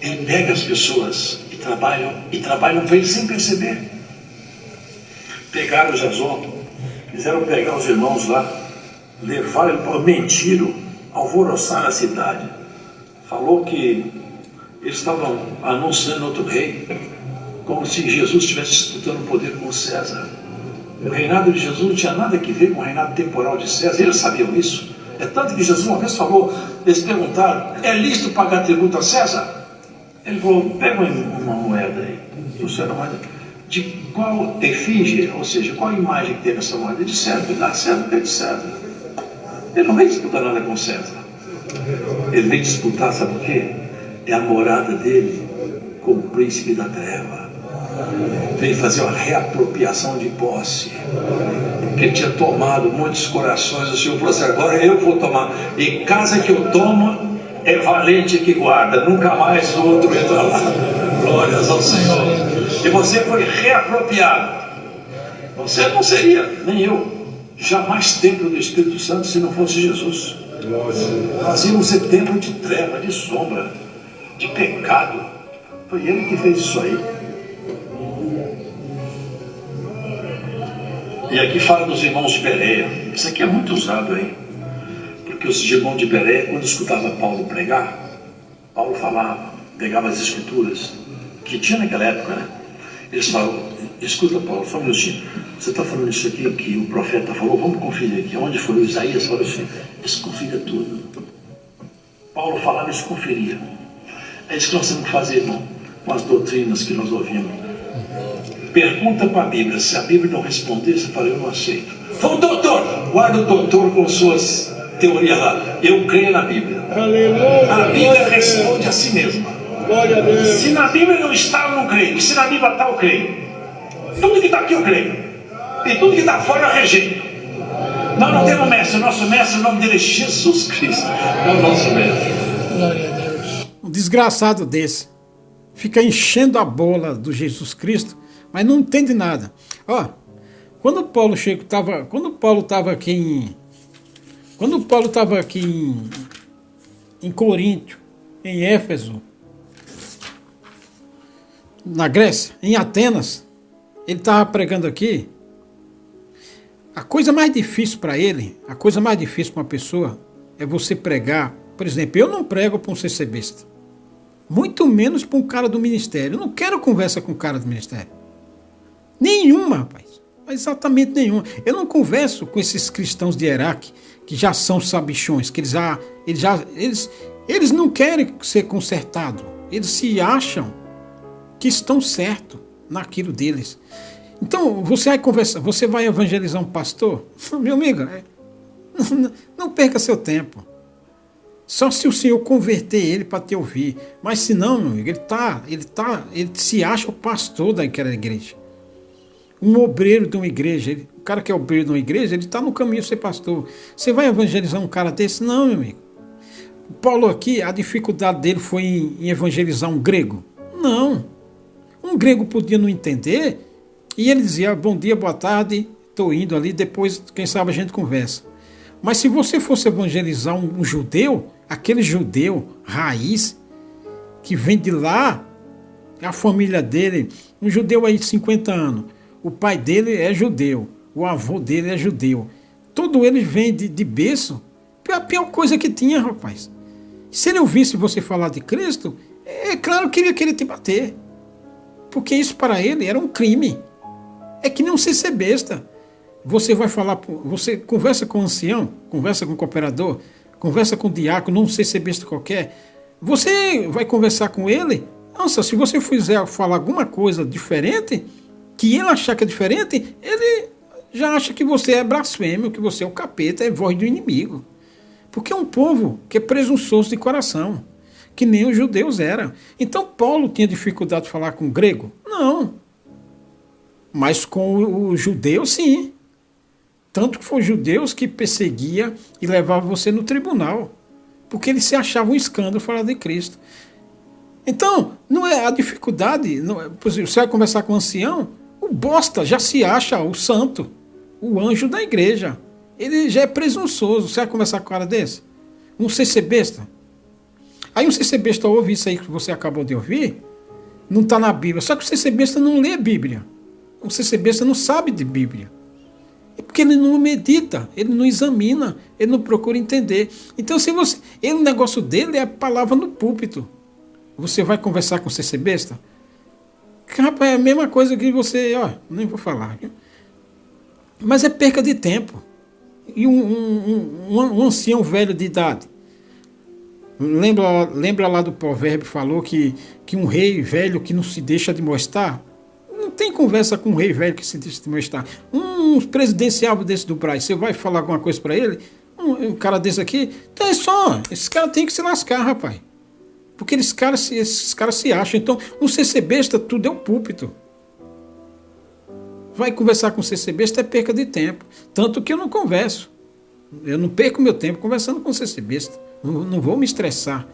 Ele pega as pessoas e trabalham para ele sem perceber. Pegaram o Jason, quiseram pegar os irmãos lá, levaram ele para mentiram, alvoroçaram a cidade. Falou que eles estavam anunciando outro rei, como se Jesus estivesse disputando o poder com César. O reinado de Jesus não tinha nada a ver com o reinado temporal de César. Eles sabiam isso. É tanto que Jesus uma vez falou, eles perguntaram, é lícito pagar tributo a César? Ele falou, pega uma moeda aí. Trouxeram uma moeda. De qual efígie, ou seja, qual imagem que teve essa moeda? De César, dá César, é de César. Ele não veio disputar nada com César. Ele veio disputar, sabe o quê? É a morada dele com o príncipe da treva. Veio fazer uma reapropriação de posse. Porque ele tinha tomado muitos corações. O Senhor falou assim, agora eu vou tomar. E casa que eu tomo é valente que guarda. Nunca mais o outro entra lá. Glórias ao Senhor. E você foi reapropriado. Você não seria, nem eu, jamais templo do Espírito Santo se não fosse Jesus. Nós íamos ser templo de treva, de sombra, de pecado. Foi ele que fez isso aí. E aqui fala dos irmãos de Bereia. Isso aqui é muito usado aí. Porque os irmãos de Bereia, quando escutavam Paulo pregar, Paulo falava, pegava as escrituras, que tinha naquela época, né? Eles falam, escuta Paulo, só um minutinho. Você está falando isso aqui que o profeta falou, vamos conferir aqui. Onde foi o Isaías? Falou isso. Eles confiram tudo. Paulo falava, eles conferiam. É isso que nós temos que fazer, irmão, com as doutrinas que nós ouvimos. Pergunta para a Bíblia. Se a Bíblia não responder, você fala, eu não aceito. Fala, doutor, guarda o doutor com suas teorias lá. Eu creio na Bíblia. Aleluia. A Bíblia responde a si mesma. Glória a Deus. Se na Bíblia não está, eu não creio. Se na Bíblia está, eu creio. Tudo que está aqui eu creio. E tudo que está fora eu rejeito. Nós não temos mestre. O nosso mestre, o nome dele é Jesus Cristo. É o nosso mestre. Glória a Deus. Um desgraçado desse fica enchendo a bola do Jesus Cristo, mas não entende nada. Ó, quando Paulo estava aqui em Corinto, em Éfeso, na Grécia, em Atenas, ele estava pregando aqui. A coisa mais difícil para ele, a coisa mais difícil para uma pessoa é você pregar. Por exemplo, eu não prego para um CCBista, muito menos para um cara do ministério. Eu não quero conversa com o cara do ministério. Nenhuma, rapaz. Exatamente nenhuma. Eu não converso com esses cristãos de Iraque que já são sabichões, que Eles não querem ser consertados. Eles se acham que estão certos naquilo deles. Então, você vai conversar, você vai evangelizar um pastor? Meu amigo, não perca seu tempo. Só se o Senhor converter ele para te ouvir. Mas se não, meu amigo, ele se acha o pastor daquela igreja. Um obreiro de uma igreja. O cara que é obreiro de uma igreja, ele está no caminho de ser pastor. Você vai evangelizar um cara desse? Não, meu amigo. Paulo aqui, a dificuldade dele foi em evangelizar um grego? Não. Um grego podia não entender e ele dizia, bom dia, boa tarde, estou indo ali, depois, quem sabe, a gente conversa. Mas se você fosse evangelizar um judeu, aquele judeu raiz, que vem de lá, a família dele, um judeu aí de 50 anos, o pai dele é judeu, o avô dele é judeu, todo ele vem de berço, é a pior coisa que tinha, rapaz. Se ele ouvisse você falar de Cristo, é claro que ele ia querer te bater, porque isso para ele era um crime. É que não ser besta. Você vai falar, você conversa com o ancião, conversa com o cooperador, conversa com o diácono, não sei ser besta qualquer. Você vai conversar com ele. Nossa, se você fizer falar alguma coisa diferente, que ele achar que é diferente, ele já acha que você é blasfêmio, que você é o capeta, é voz do inimigo. Porque é um povo que é presunçoso de coração, que nem os judeus eram. Então Paulo tinha dificuldade de falar com o grego? Não. Mas com o judeu, sim. Tanto que foi os judeus que perseguia e levava você no tribunal. Porque eles se achavam um escândalo falar de Cristo. Então, não é a dificuldade. Não é, por exemplo, você vai conversar com o ancião, o bosta já se acha o santo, o anjo da igreja. Ele já é presunçoso. Você vai conversar com um cara desse? Um CC besta? Aí um CC besta ouve isso aí que você acabou de ouvir, não está na Bíblia. Só que o CC besta não lê a Bíblia. O CC besta não sabe de Bíblia. É porque ele não medita, ele não examina, ele não procura entender. Então, se você, o negócio dele é a palavra no púlpito. Você vai conversar com o CC besta? Rapaz, é a mesma coisa que você, nem vou falar. Viu? Mas é perca de tempo. E um ancião velho de idade. Lembra lá do provérbio, falou que um rei velho que não se deixa de mostrar, não tem conversa com um rei velho que se deixa de mostrar. Um presidenciável desse do Braz, você vai falar alguma coisa para ele, um cara desse aqui, então é só, esses caras têm que se lascar, rapaz. Porque esses caras se acham. Então, um CC besta, tudo é o púlpito. Vai conversar com o CC besta é perca de tempo. Tanto que eu não converso. Eu não perco meu tempo conversando com o CC besta. Não vou me estressar.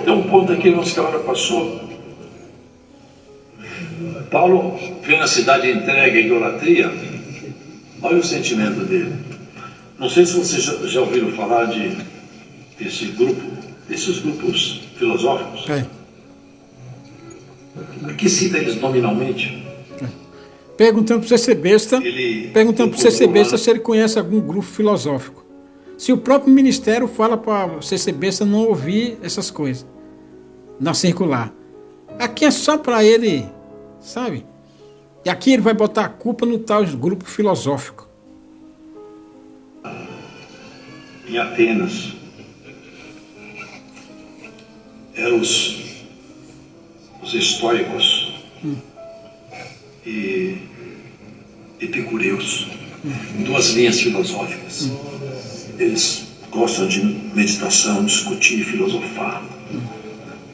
Tem um ponto aqui que nossa camarada passou. Paulo vê na cidade entregue à idolatria. Olha o sentimento dele. Não sei se vocês já ouviram falar desses grupos filosóficos. É. Aqui cita eles nominalmente. Perguntando para o CC besta, se ele conhece algum grupo filosófico. Se o próprio ministério fala para o CC besta não ouvir essas coisas na circular. Aqui é só para ele, sabe? E aqui ele vai botar a culpa no tal grupo filosófico. Em Atenas, eram os estoicos e epicureus, duas linhas filosóficas. Eles gostam de meditação, discutir, filosofar.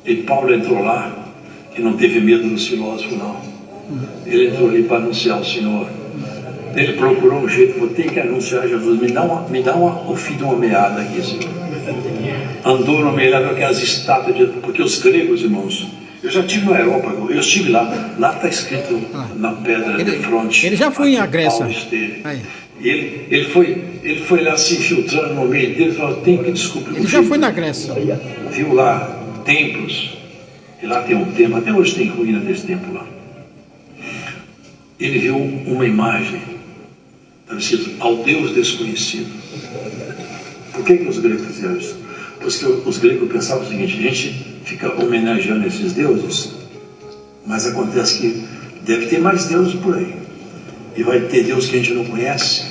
E Paulo entrou lá e não teve medo dos filósofos, não. Ele entrou ali para anunciar o Senhor. Ele procurou um jeito, vou ter que anunciar Jesus, me dá o fim de uma meada aqui, Senhor. Andou numa meada com aquelas estátuas, porque os gregos, irmãos, eu já estive na Europa, eu estive lá está escrito na pedra de fronte. Ele já foi à Grécia. Ele foi lá se infiltrando no meio dele e falou, tem que descobrir. Ele já foi na Grécia. Viu lá templos, e lá tem um templo, até hoje tem ruína desse templo lá. Ele viu uma imagem, estava escrito, ao Deus desconhecido. Por que os gregos fizeram isso? Porque os gregos pensavam o seguinte, a gente fica homenageando esses deuses, mas acontece que deve ter mais deuses por aí. E vai ter Deus que a gente não conhece,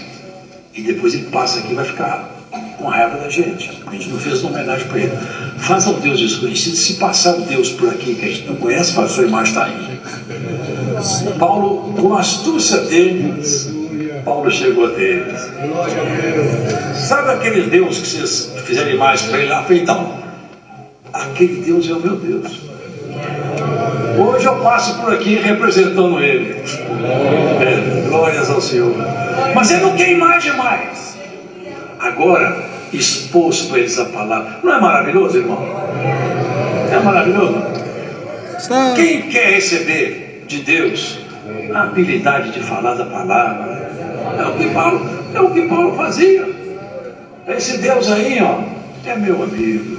E depois ele passa aqui e vai ficar com raiva da gente. A gente não fez uma homenagem para ele. Faça o Deus desconhecido. Se passar o Deus por aqui que a gente não conhece, a sua imagem está aí. Paulo, com a astúcia dele, Paulo chegou até eles. Sabe aquele Deus que vocês fizeram imagem para ele lá? Então, aquele Deus é o meu Deus. Hoje eu passo por aqui representando ele. Glórias ao Senhor. Mas ele não quer imagem mais. Agora, expôs para eles a palavra. Não é maravilhoso, irmão? É maravilhoso? Quem quer receber de Deus a habilidade de falar da palavra? É o que Paulo fazia. Esse Deus aí, ó, é meu amigo.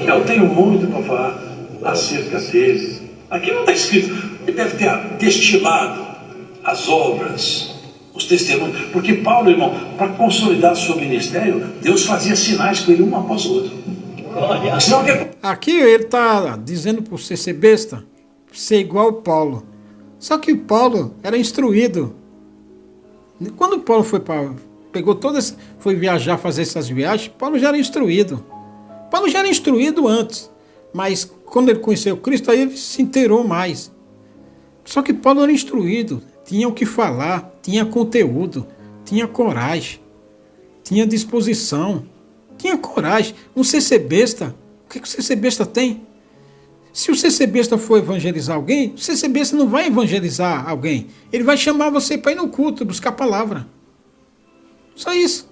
Eu tenho muito para falar acerca dele. Aqui não está escrito. Ele deve ter destilado as obras, os testemunhos. Porque Paulo, irmão, para consolidar seu ministério, Deus fazia sinais com ele um após o outro. Aqui ele está dizendo para você ser besta, ser igual ao Paulo. Só que Paulo era instruído. Quando Paulo foi viajar, fazer essas viagens, Paulo já era instruído. Paulo já era instruído antes, mas quando ele conheceu Cristo, aí ele se inteirou mais. Só que Paulo era instruído, tinha o que falar, tinha conteúdo, tinha coragem, tinha disposição, tinha coragem. Um ser besta, o que o ser besta tem? Se o ser besta for evangelizar alguém, o ser besta não vai evangelizar alguém. Ele vai chamar você para ir no culto, buscar a palavra. Só isso.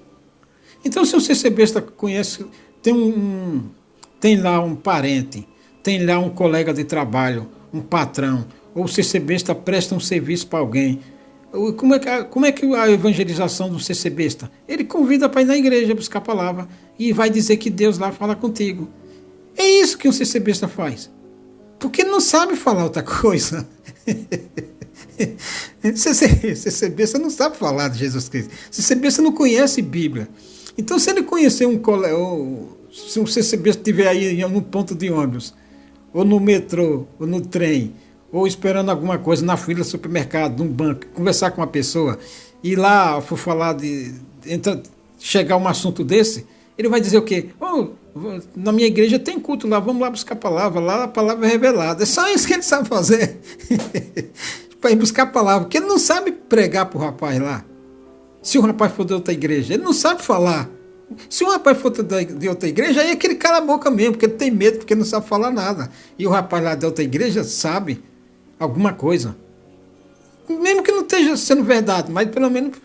Então, se o ser besta conhece, tem lá um parente, tem lá um colega de trabalho, um patrão, ou o ser besta presta um serviço para alguém, como é que a evangelização do ser besta? Ele convida para ir na igreja buscar a palavra e vai dizer que Deus lá fala contigo. É isso que um ser besta faz. Porque ele não sabe falar outra coisa. Ser besta não sabe falar de Jesus Cristo. Ser besta não conhece Bíblia. Então, se ele conhecer um colega, se um ser besta estiver aí num ponto de ônibus, ou no metrô, ou no trem, ou esperando alguma coisa na fila do supermercado, num banco, conversar com uma pessoa, e lá for falar chegar um assunto desse, ele vai dizer o quê? Na minha igreja tem culto lá, vamos lá buscar a palavra, lá a palavra é revelada. É só isso que ele sabe fazer. Para ir buscar a palavra, porque ele não sabe pregar para o rapaz lá. Se o rapaz for de outra igreja, ele não sabe falar. Se o rapaz for de outra igreja, aí é que ele cala a boca mesmo, porque ele tem medo, porque ele não sabe falar nada. E o rapaz lá de outra igreja sabe alguma coisa. Mesmo que não esteja sendo verdade, mas pelo menos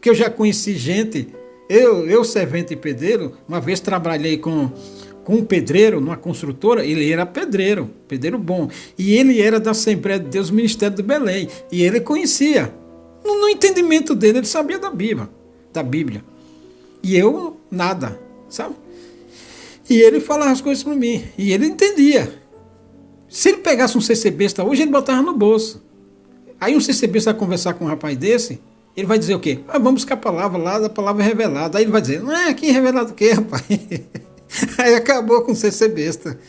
que eu já conheci gente. Eu servente e pedreiro, uma vez trabalhei com um pedreiro numa construtora. Ele era pedreiro bom, e ele era da Assembleia de Deus, Ministério do Belém, e ele conhecia, no entendimento dele, ele sabia da Bíblia, e eu nada, sabe? E ele falava as coisas para mim, e ele entendia. Se ele pegasse um CC besta hoje, ele botava no bolso. Aí um CC besta vai conversar com um rapaz desse, ele vai dizer o quê? Vamos buscar a palavra lá, da palavra revelada. Aí ele vai dizer, não é aqui revelado o quê, rapaz? Aí acabou com ser besta,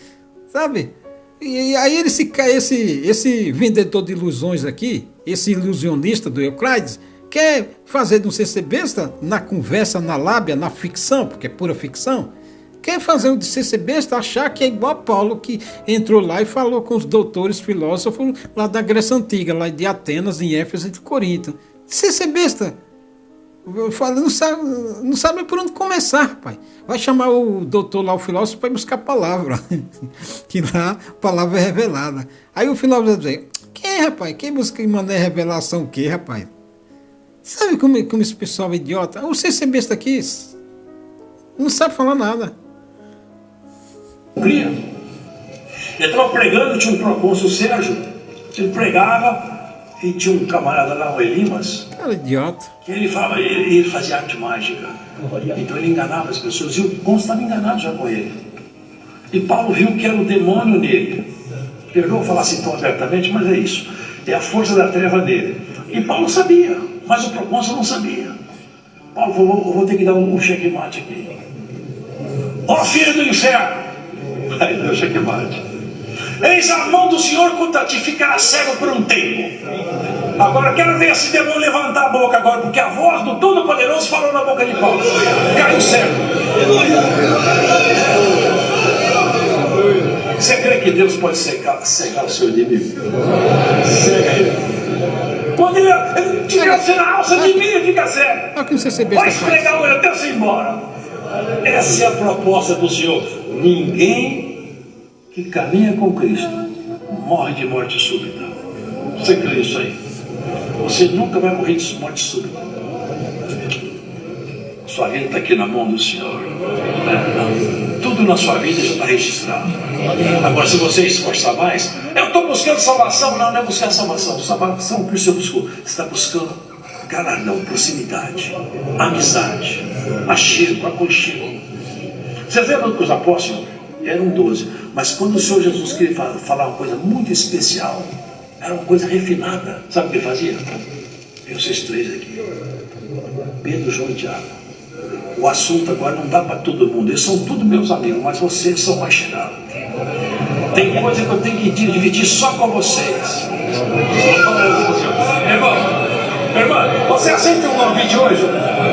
sabe? E aí esse vendedor de ilusões aqui, esse ilusionista do Euclides, quer fazer de um ser besta na conversa, na lábia, na ficção, porque é pura ficção. Quer fazer o de ser besta, achar que é igual a Paulo, que entrou lá e falou com os doutores filósofos lá da Grécia Antiga, lá de Atenas, em Éfeso e de Corinto. Ser besta, não sabe por onde começar, rapaz. Vai chamar o doutor lá, o filósofo, para buscar a palavra, que lá a palavra é revelada. Aí o filósofo vai dizer, quem, rapaz? Quem busca e manda revelação o quê, rapaz? Sabe como esse pessoal é idiota? O ser besta aqui não sabe falar nada. Ele estava pregando, tinha um procônsul Sérgio, ele pregava. E tinha um camarada lá, o Elimas. Cara idiota. Que ele fazia arte mágica. Então ele enganava as pessoas. E o cônsul estava enganado já com ele. E Paulo viu que era o demônio nele. Eu não vou falar assim tão abertamente, mas é isso. É a força da treva nele. E Paulo sabia, mas o procônsul não sabia. Paulo falou, eu vou ter que dar um checkmate aqui. Ó filho do inferno! Aí deu checkmate. Eis a mão do Senhor contra ti, ficará cego por um tempo. Agora quero ver esse demônio levantar a boca agora, porque a voz do Todo-Poderoso falou na boca de Paulo. Caiu certo. Você crê que Deus pode cegar o seu inimigo? Cega ele. Quando ele tiver você na alça de mim, fica cego. Vai esfregar ele até você ir embora. Essa é a proposta do Senhor. Ninguém que caminha com Cristo morre de morte súbita. Você crê isso aí? Você nunca vai morrer de morte súbita. Sua vida está aqui na mão do Senhor. Tudo na sua vida já está registrado. Agora, se você esforçar mais, eu estou buscando salvação. Não é buscar salvação. Salvação que você buscou. Você está buscando galardão, proximidade, amizade, achego, aconchego. Vocês lembram que os apóstolos eram 12, mas quando o Senhor Jesus queria falar uma coisa muito especial, era uma coisa refinada. Sabe o que ele fazia? Tem vocês três aqui: Pedro, João e Tiago. O assunto agora não dá para todo mundo. Eles são todos meus amigos, mas vocês são mais chegados. Tem coisa que eu tenho que dividir só com vocês. Irmão, você aceita um convite hoje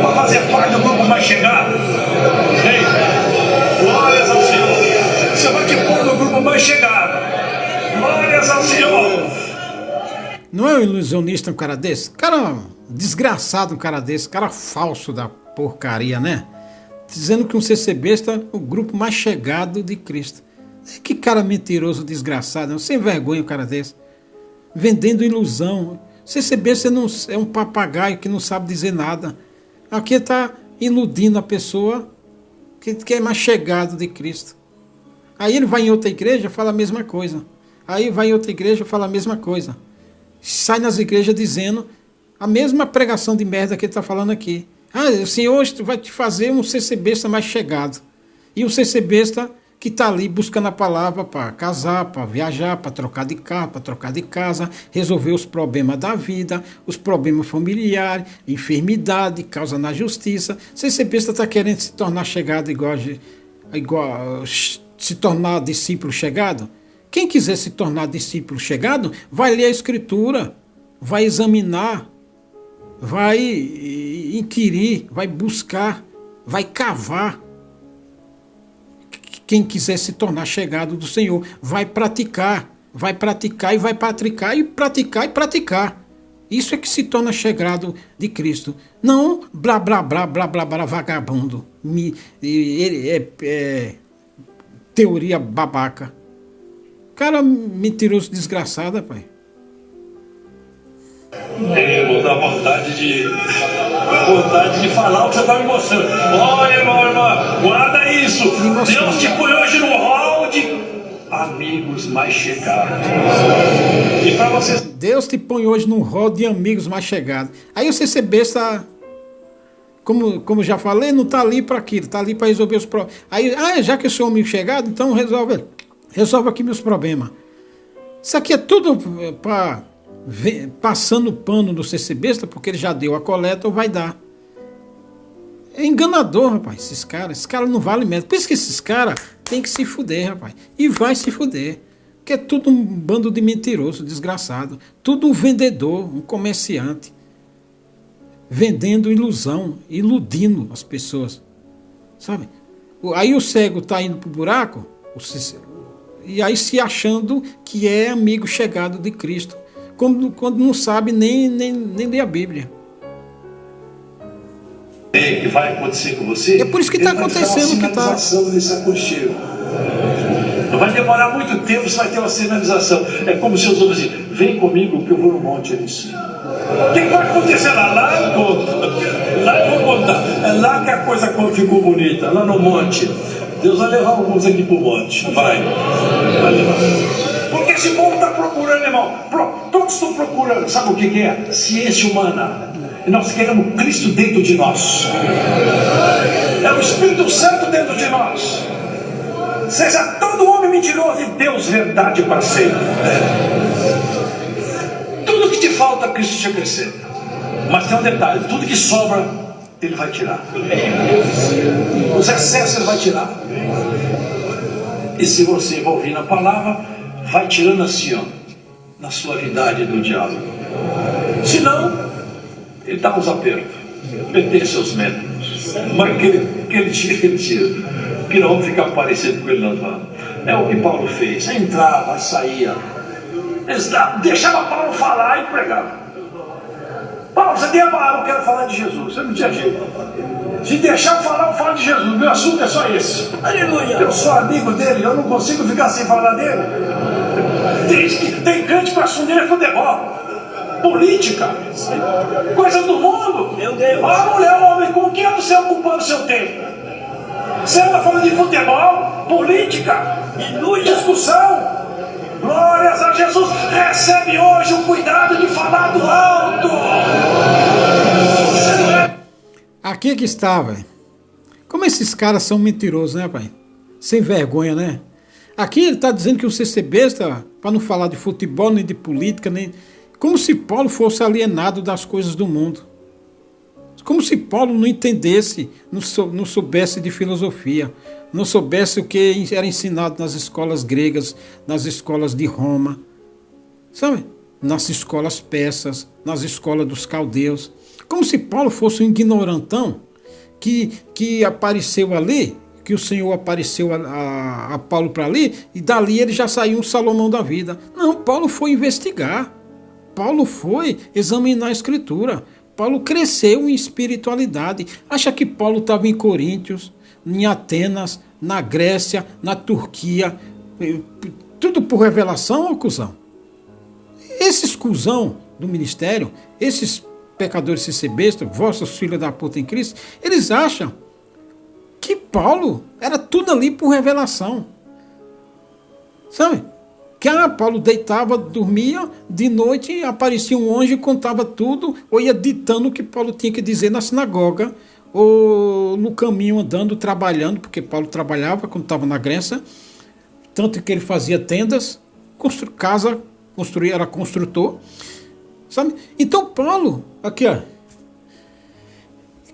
para fazer parte do grupo mais chegado? Ei, glórias ao Senhor. Você vai te pôr no grupo mais chegado. Glórias ao Senhor. Não é um ilusionista um cara desse? Cara desgraçado um cara desse, cara falso da porcaria, né? Dizendo que um CCBista é o grupo mais chegado de Cristo. Que cara mentiroso, desgraçado, sem vergonha um cara desse. Vendendo ilusão. CCBista não é um papagaio que não sabe dizer nada. Aqui está iludindo a pessoa que é mais chegado de Cristo. Aí ele vai em outra igreja e fala a mesma coisa. Aí vai em outra igreja e fala a mesma coisa. Sai nas igrejas dizendo a mesma pregação de merda que ele está falando aqui. O Senhor hoje vai te fazer um CCBista mais chegado. E o CCBista que está ali buscando a palavra para casar, para viajar, para trocar de carro, para trocar de casa, resolver os problemas da vida, os problemas familiares, enfermidade, causa na justiça. CCBista está querendo se tornar chegado igual se tornar discípulo chegado. Quem quiser se tornar discípulo chegado, vai ler a Escritura, vai examinar, vai inquirir, vai buscar, vai cavar. Quem quiser se tornar chegado do Senhor, vai praticar e vai praticar e praticar e praticar. Isso é que se torna chegado de Cristo. Não blá, blá, blá, blá, blá, blá, vagabundo. Teoria babaca. Cara mentiroso, desgraçado, pai. Eu dá vontade de falar o que você está me mostrando. Olha, irmão, guarda isso. Deus te põe hoje no hall de amigos mais chegados. E para vocês, Deus te põe hoje no hall de amigos mais chegados. Aí o CCB está, como já falei, não está ali para aquilo, está ali para resolver os problemas. Aí, já que eu sou um amigo chegado, então resolve aqui meus problemas. Isso aqui é tudo para passando o pano do CCBista, porque ele já deu a coleta ou vai dar. É enganador, rapaz, esses caras não valem mesmo. Por isso que esses caras tem que se fuder, rapaz. E vai se fuder. Porque é tudo um bando de mentiroso, desgraçado. Tudo um vendedor, um comerciante. Vendendo ilusão, iludindo as pessoas. Sabe? Aí o cego está indo pro buraco, e aí se achando que é amigo chegado de Cristo. Quando não sabe nem ler a Bíblia. Que vai acontecer com você? É por isso que está acontecendo o que está. Nesse aconchego. Não vai demorar muito tempo, você vai ter uma sinalização. É como se os outros dizem: vem comigo que eu vou no monte ali em cima. O que vai acontecer lá? Lá eu conto. Lá eu vou contar. É lá que a coisa ficou bonita, lá no monte. Deus vai levar alguns aqui para o monte. Vai levar. Porque esse povo está procurando, irmão. Todos estão procurando. Sabe o que é? Ciência humana. E nós queremos Cristo dentro de nós. É o Espírito Santo dentro de nós. Seja todo homem mentiroso e Deus verdade para sempre. Tudo que te falta, Cristo te acrescenta. Mas tem um detalhe: tudo que sobra, Ele vai tirar. Os excessos Ele vai tirar. E se você vai ouvir na palavra, vai tirando assim, ó, na suavidade do diálogo. Se não, ele dá uns apertos, meter seus métodos. Mas que ele tira, que não vão ficar parecido com ele não vão. É o que Paulo fez, entrava, saía. Deixava Paulo falar e pregava. Paulo, você tem a palavra, eu quero falar de Jesus. Você não tinha jeito. Se deixar eu falar, eu falo de Jesus. Meu assunto é só esse. Aleluia. Eu sou amigo dele, eu não consigo ficar sem falar dele. Tem crente para assumir futebol, política, coisas do mundo. Ah, mulher, homem, com que você ocupando o seu tempo? Você anda falando de futebol, política, discussão. Glórias a Jesus. Recebe hoje o cuidado de falar do alto. Aqui que está, velho. Como esses caras são mentirosos, né, pai? Sem vergonha, né? Aqui ele está dizendo que o CCB está para não falar de futebol, nem de política, nem... Como se Paulo fosse alienado das coisas do mundo. Como se Paulo não entendesse, não soubesse de filosofia, não soubesse o que era ensinado nas escolas gregas, nas escolas de Roma, sabe? Nas escolas persas, nas escolas dos caldeus. Como se Paulo fosse um ignorantão que apareceu ali, que o Senhor apareceu a Paulo para ali, e dali ele já saiu um Salomão da vida. Não, Paulo foi investigar. Paulo foi examinar a Escritura. Paulo cresceu em espiritualidade. Acha que Paulo estava em Coríntios, em Atenas, na Grécia, na Turquia, tudo por revelação ou cuzão? Esses cuzão do ministério, esses pecadores CCBistas, vossos filhos da puta em Cristo, eles acham que Paulo era tudo ali por revelação. Sabe? Que Paulo deitava, dormia, de noite aparecia um anjo e contava tudo, ou ia ditando o que Paulo tinha que dizer na sinagoga, ou no caminho andando, trabalhando, porque Paulo trabalhava quando estava na Grécia, tanto que ele fazia tendas, era construtor, sabe? Então Paulo, aqui ó,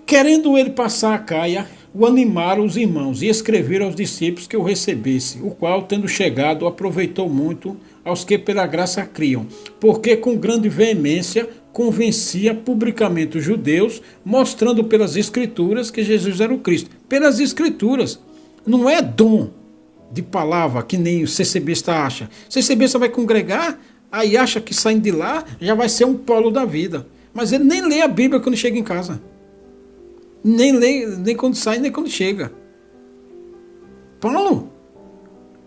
querendo ele passar a caia, o animaram os irmãos e escreveram aos discípulos que o recebesse, o qual, tendo chegado, aproveitou muito aos que pela graça criam, porque com grande veemência convencia publicamente os judeus, mostrando pelas Escrituras que Jesus era o Cristo. Pelas Escrituras, não é dom de palavra que nem o CCBista acha. O CCBista vai congregar, aí acha que saindo de lá já vai ser um polo da vida, mas ele nem lê a Bíblia quando chega em casa. Nem lê, nem quando sai, nem quando chega. Paulo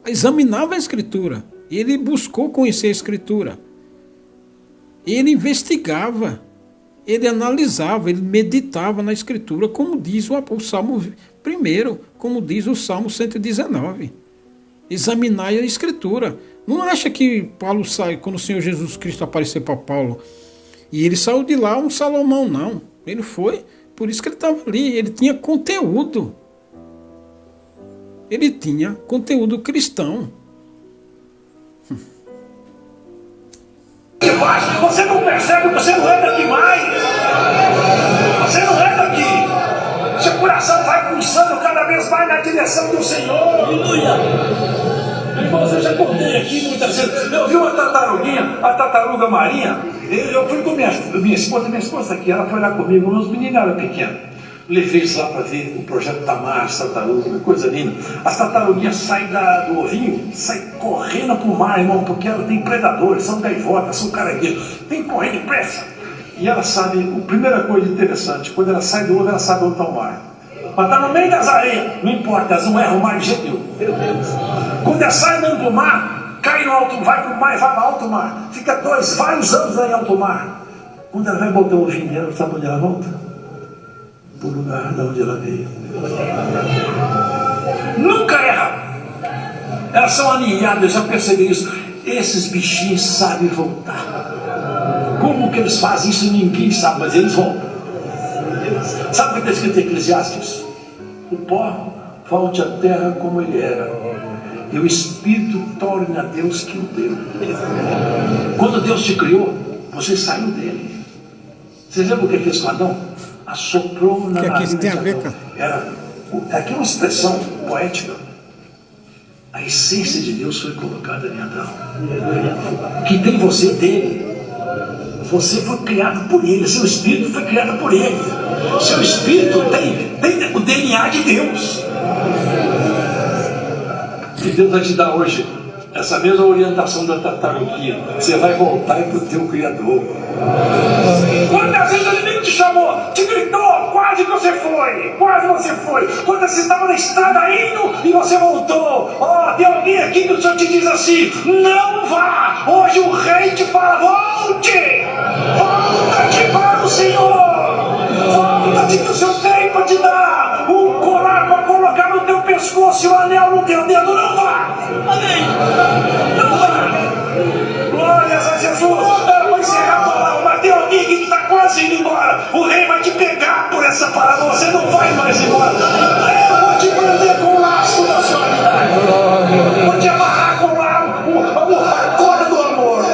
examinava a Escritura. Ele buscou conhecer a Escritura. Ele investigava. Ele analisava, ele meditava na Escritura, como diz o Salmo 1, como diz o Salmo 119. Examinar a Escritura. Não acha que Paulo sai, quando o Senhor Jesus Cristo apareceu para Paulo, e ele saiu de lá um Salomão, não. Ele foi... Por isso que ele estava ali, ele tinha conteúdo. Ele tinha conteúdo cristão. Você não percebe, você não é daqui mais. Você não é daqui. Seu coração vai pulsando cada vez mais na direção do Senhor. Aleluia. Irmãos, eu já contei aqui muitas vezes. Eu vi uma tartaruguinha, a tartaruga marinha. Eu fui com minha esposa aqui, ela foi lá comigo, os meninos eram pequenos. Levei eles lá para ver o projeto Tamar, as tartarugas, coisa linda. As tartaruguinhas saem do ovinho, saem correndo para o mar, irmão, porque ela tem predadores, são gaivotas, são caranguejos, tem que correr depressa. E ela sabe, a primeira coisa interessante, quando ela sai do ovo, ela sabe onde está o mar. Mas está no meio das areias, não importa, elas não erram o mar de jeito nenhum. Meu Deus. Quando ela sai dentro do mar, cai no alto, vai para o mar e vai para alto mar. Fica vários anos lá em alto mar. Quando ela vai botar o ovinho dela, sabe onde ela volta? Para o lugar de onde ela veio. Nunca erra. Elas são aninhadas, já percebi isso. Esses bichinhos sabem voltar. Como que eles fazem isso? Ninguém sabe, mas eles voltam. Sabe o que está escrito em Eclesiastes? O pó volte à terra como ele era, e o Espírito torne a Deus que o deu. Quando Deus te criou, você saiu dele. Você lembra o que fez com Adão? Assoprou na narina de Adão. Aqui é uma expressão poética. A essência de Deus foi colocada em Adão. Que tem você dele Você foi criado por Ele, seu espírito foi criado por Ele. Seu espírito tem o DNA de Deus. E Deus vai te dar hoje essa mesma orientação da tartaruguinha. Você vai voltar para o teu Criador. Quantas vezes o inimigo te chamou, te gritou, quase você foi, quase você foi. Quando você estava na estrada indo e você voltou. Ó, tem alguém aqui que o Senhor te diz assim: não vá. Hoje o rei te fala: volte, volta-te para o Senhor. Volta-te que o Senhor tem para te dar um colar para colocar no teu pescoço e um anel no teu dedo. Não vá. Amém. Não vá. Glórias a Jesus. Era para encerrar a palavra, mas tem alguém que está quase indo embora. O rei vai te pegar por essa palavra. Você não vai mais embora. Eu vou te prender com o laço da sua vida. Vou te amarrar com a corda do amor.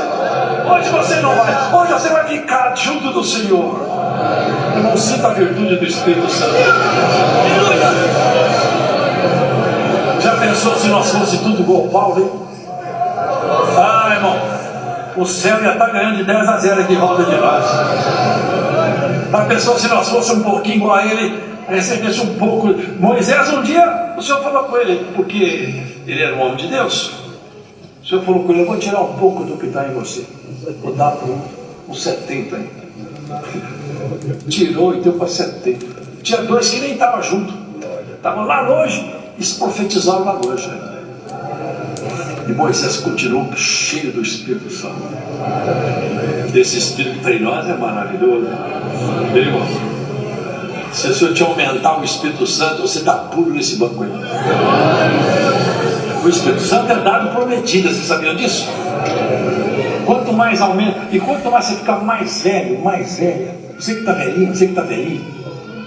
Hoje você não vai. Hoje você vai ficar junto do Senhor. Irmão, sinta a virtude do Espírito Santo. Já pensou se nós fosse tudo igual Paulo, hein? Ah, irmão, o céu ia estar ganhando de 10-0 aqui em volta de nós. Já pensou se nós fossemos um pouquinho igual a ele, recebesse um pouco. Moisés, um dia, o Senhor falou com ele, porque ele era um homem de Deus. O Senhor falou com ele: eu vou tirar um pouco do que está em você, vou dar para uns 70 aí. Tirou e deu para 70. Tinha dois que nem estavam juntos, estavam lá longe, eles profetizaram lá longe. E Moisés continuou cheio do Espírito Santo. Esse Espírito que está em nós é maravilhoso. Meu irmão, se o Senhor te aumentar o Espírito Santo, você dá pulo nesse banco aí. O Espírito Santo é dado prometida, vocês sabiam disso? Quanto mais aumenta, e quanto mais você ficar mais velho, você que está velhinho, você que está velhinho,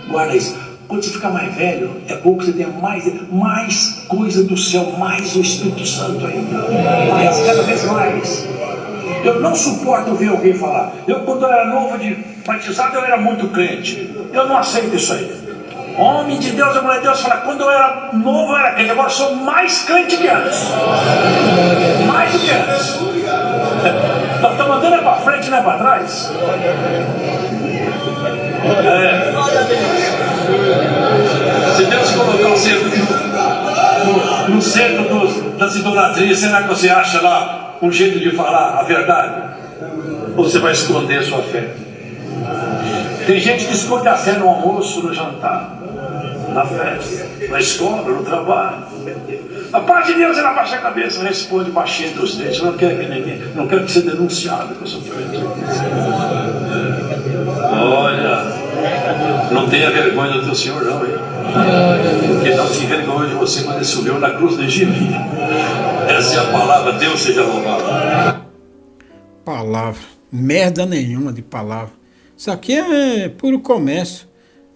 guarda isso. Quando você ficar mais velho, é bom que você tenha mais coisa do céu, mais o Espírito Santo ainda. Mais, cada vez mais. Eu não suporto ver alguém falar. Eu, quando eu era novo de batizado, eu era muito crente. Eu não aceito isso aí. Homem de Deus, a mulher de Deus fala: quando eu era novo, eu era crente. Agora eu sou mais crente que antes. Mais do que antes. Nós estamos andando é para frente, não é para trás. Se Deus colocar você no centro das idolatrias, será que você acha lá um jeito de falar a verdade? Ou você vai esconder a sua fé? Tem gente que esconde a fé no almoço, no jantar, na festa, na escola, no trabalho. A paz de Deus, ela baixa a cabeça, responde baixinho entre os dentes. Não quer que ninguém, não quer que seja denunciado que eu sou frente. Olha, não tenha vergonha do teu Senhor, não, hein? Porque não te envergonhou de você quando ele subiu na cruz do Egito. Essa é a palavra. Deus seja louvado. Palavra, merda nenhuma de palavra. Isso aqui é puro comércio,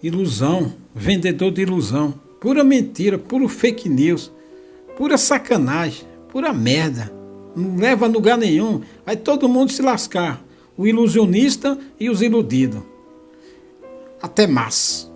ilusão, vendedor de ilusão, pura mentira, puro fake news, pura sacanagem, pura merda. Não leva a lugar nenhum. Vai todo mundo se lascar. O ilusionista e os iludidos. Até mais.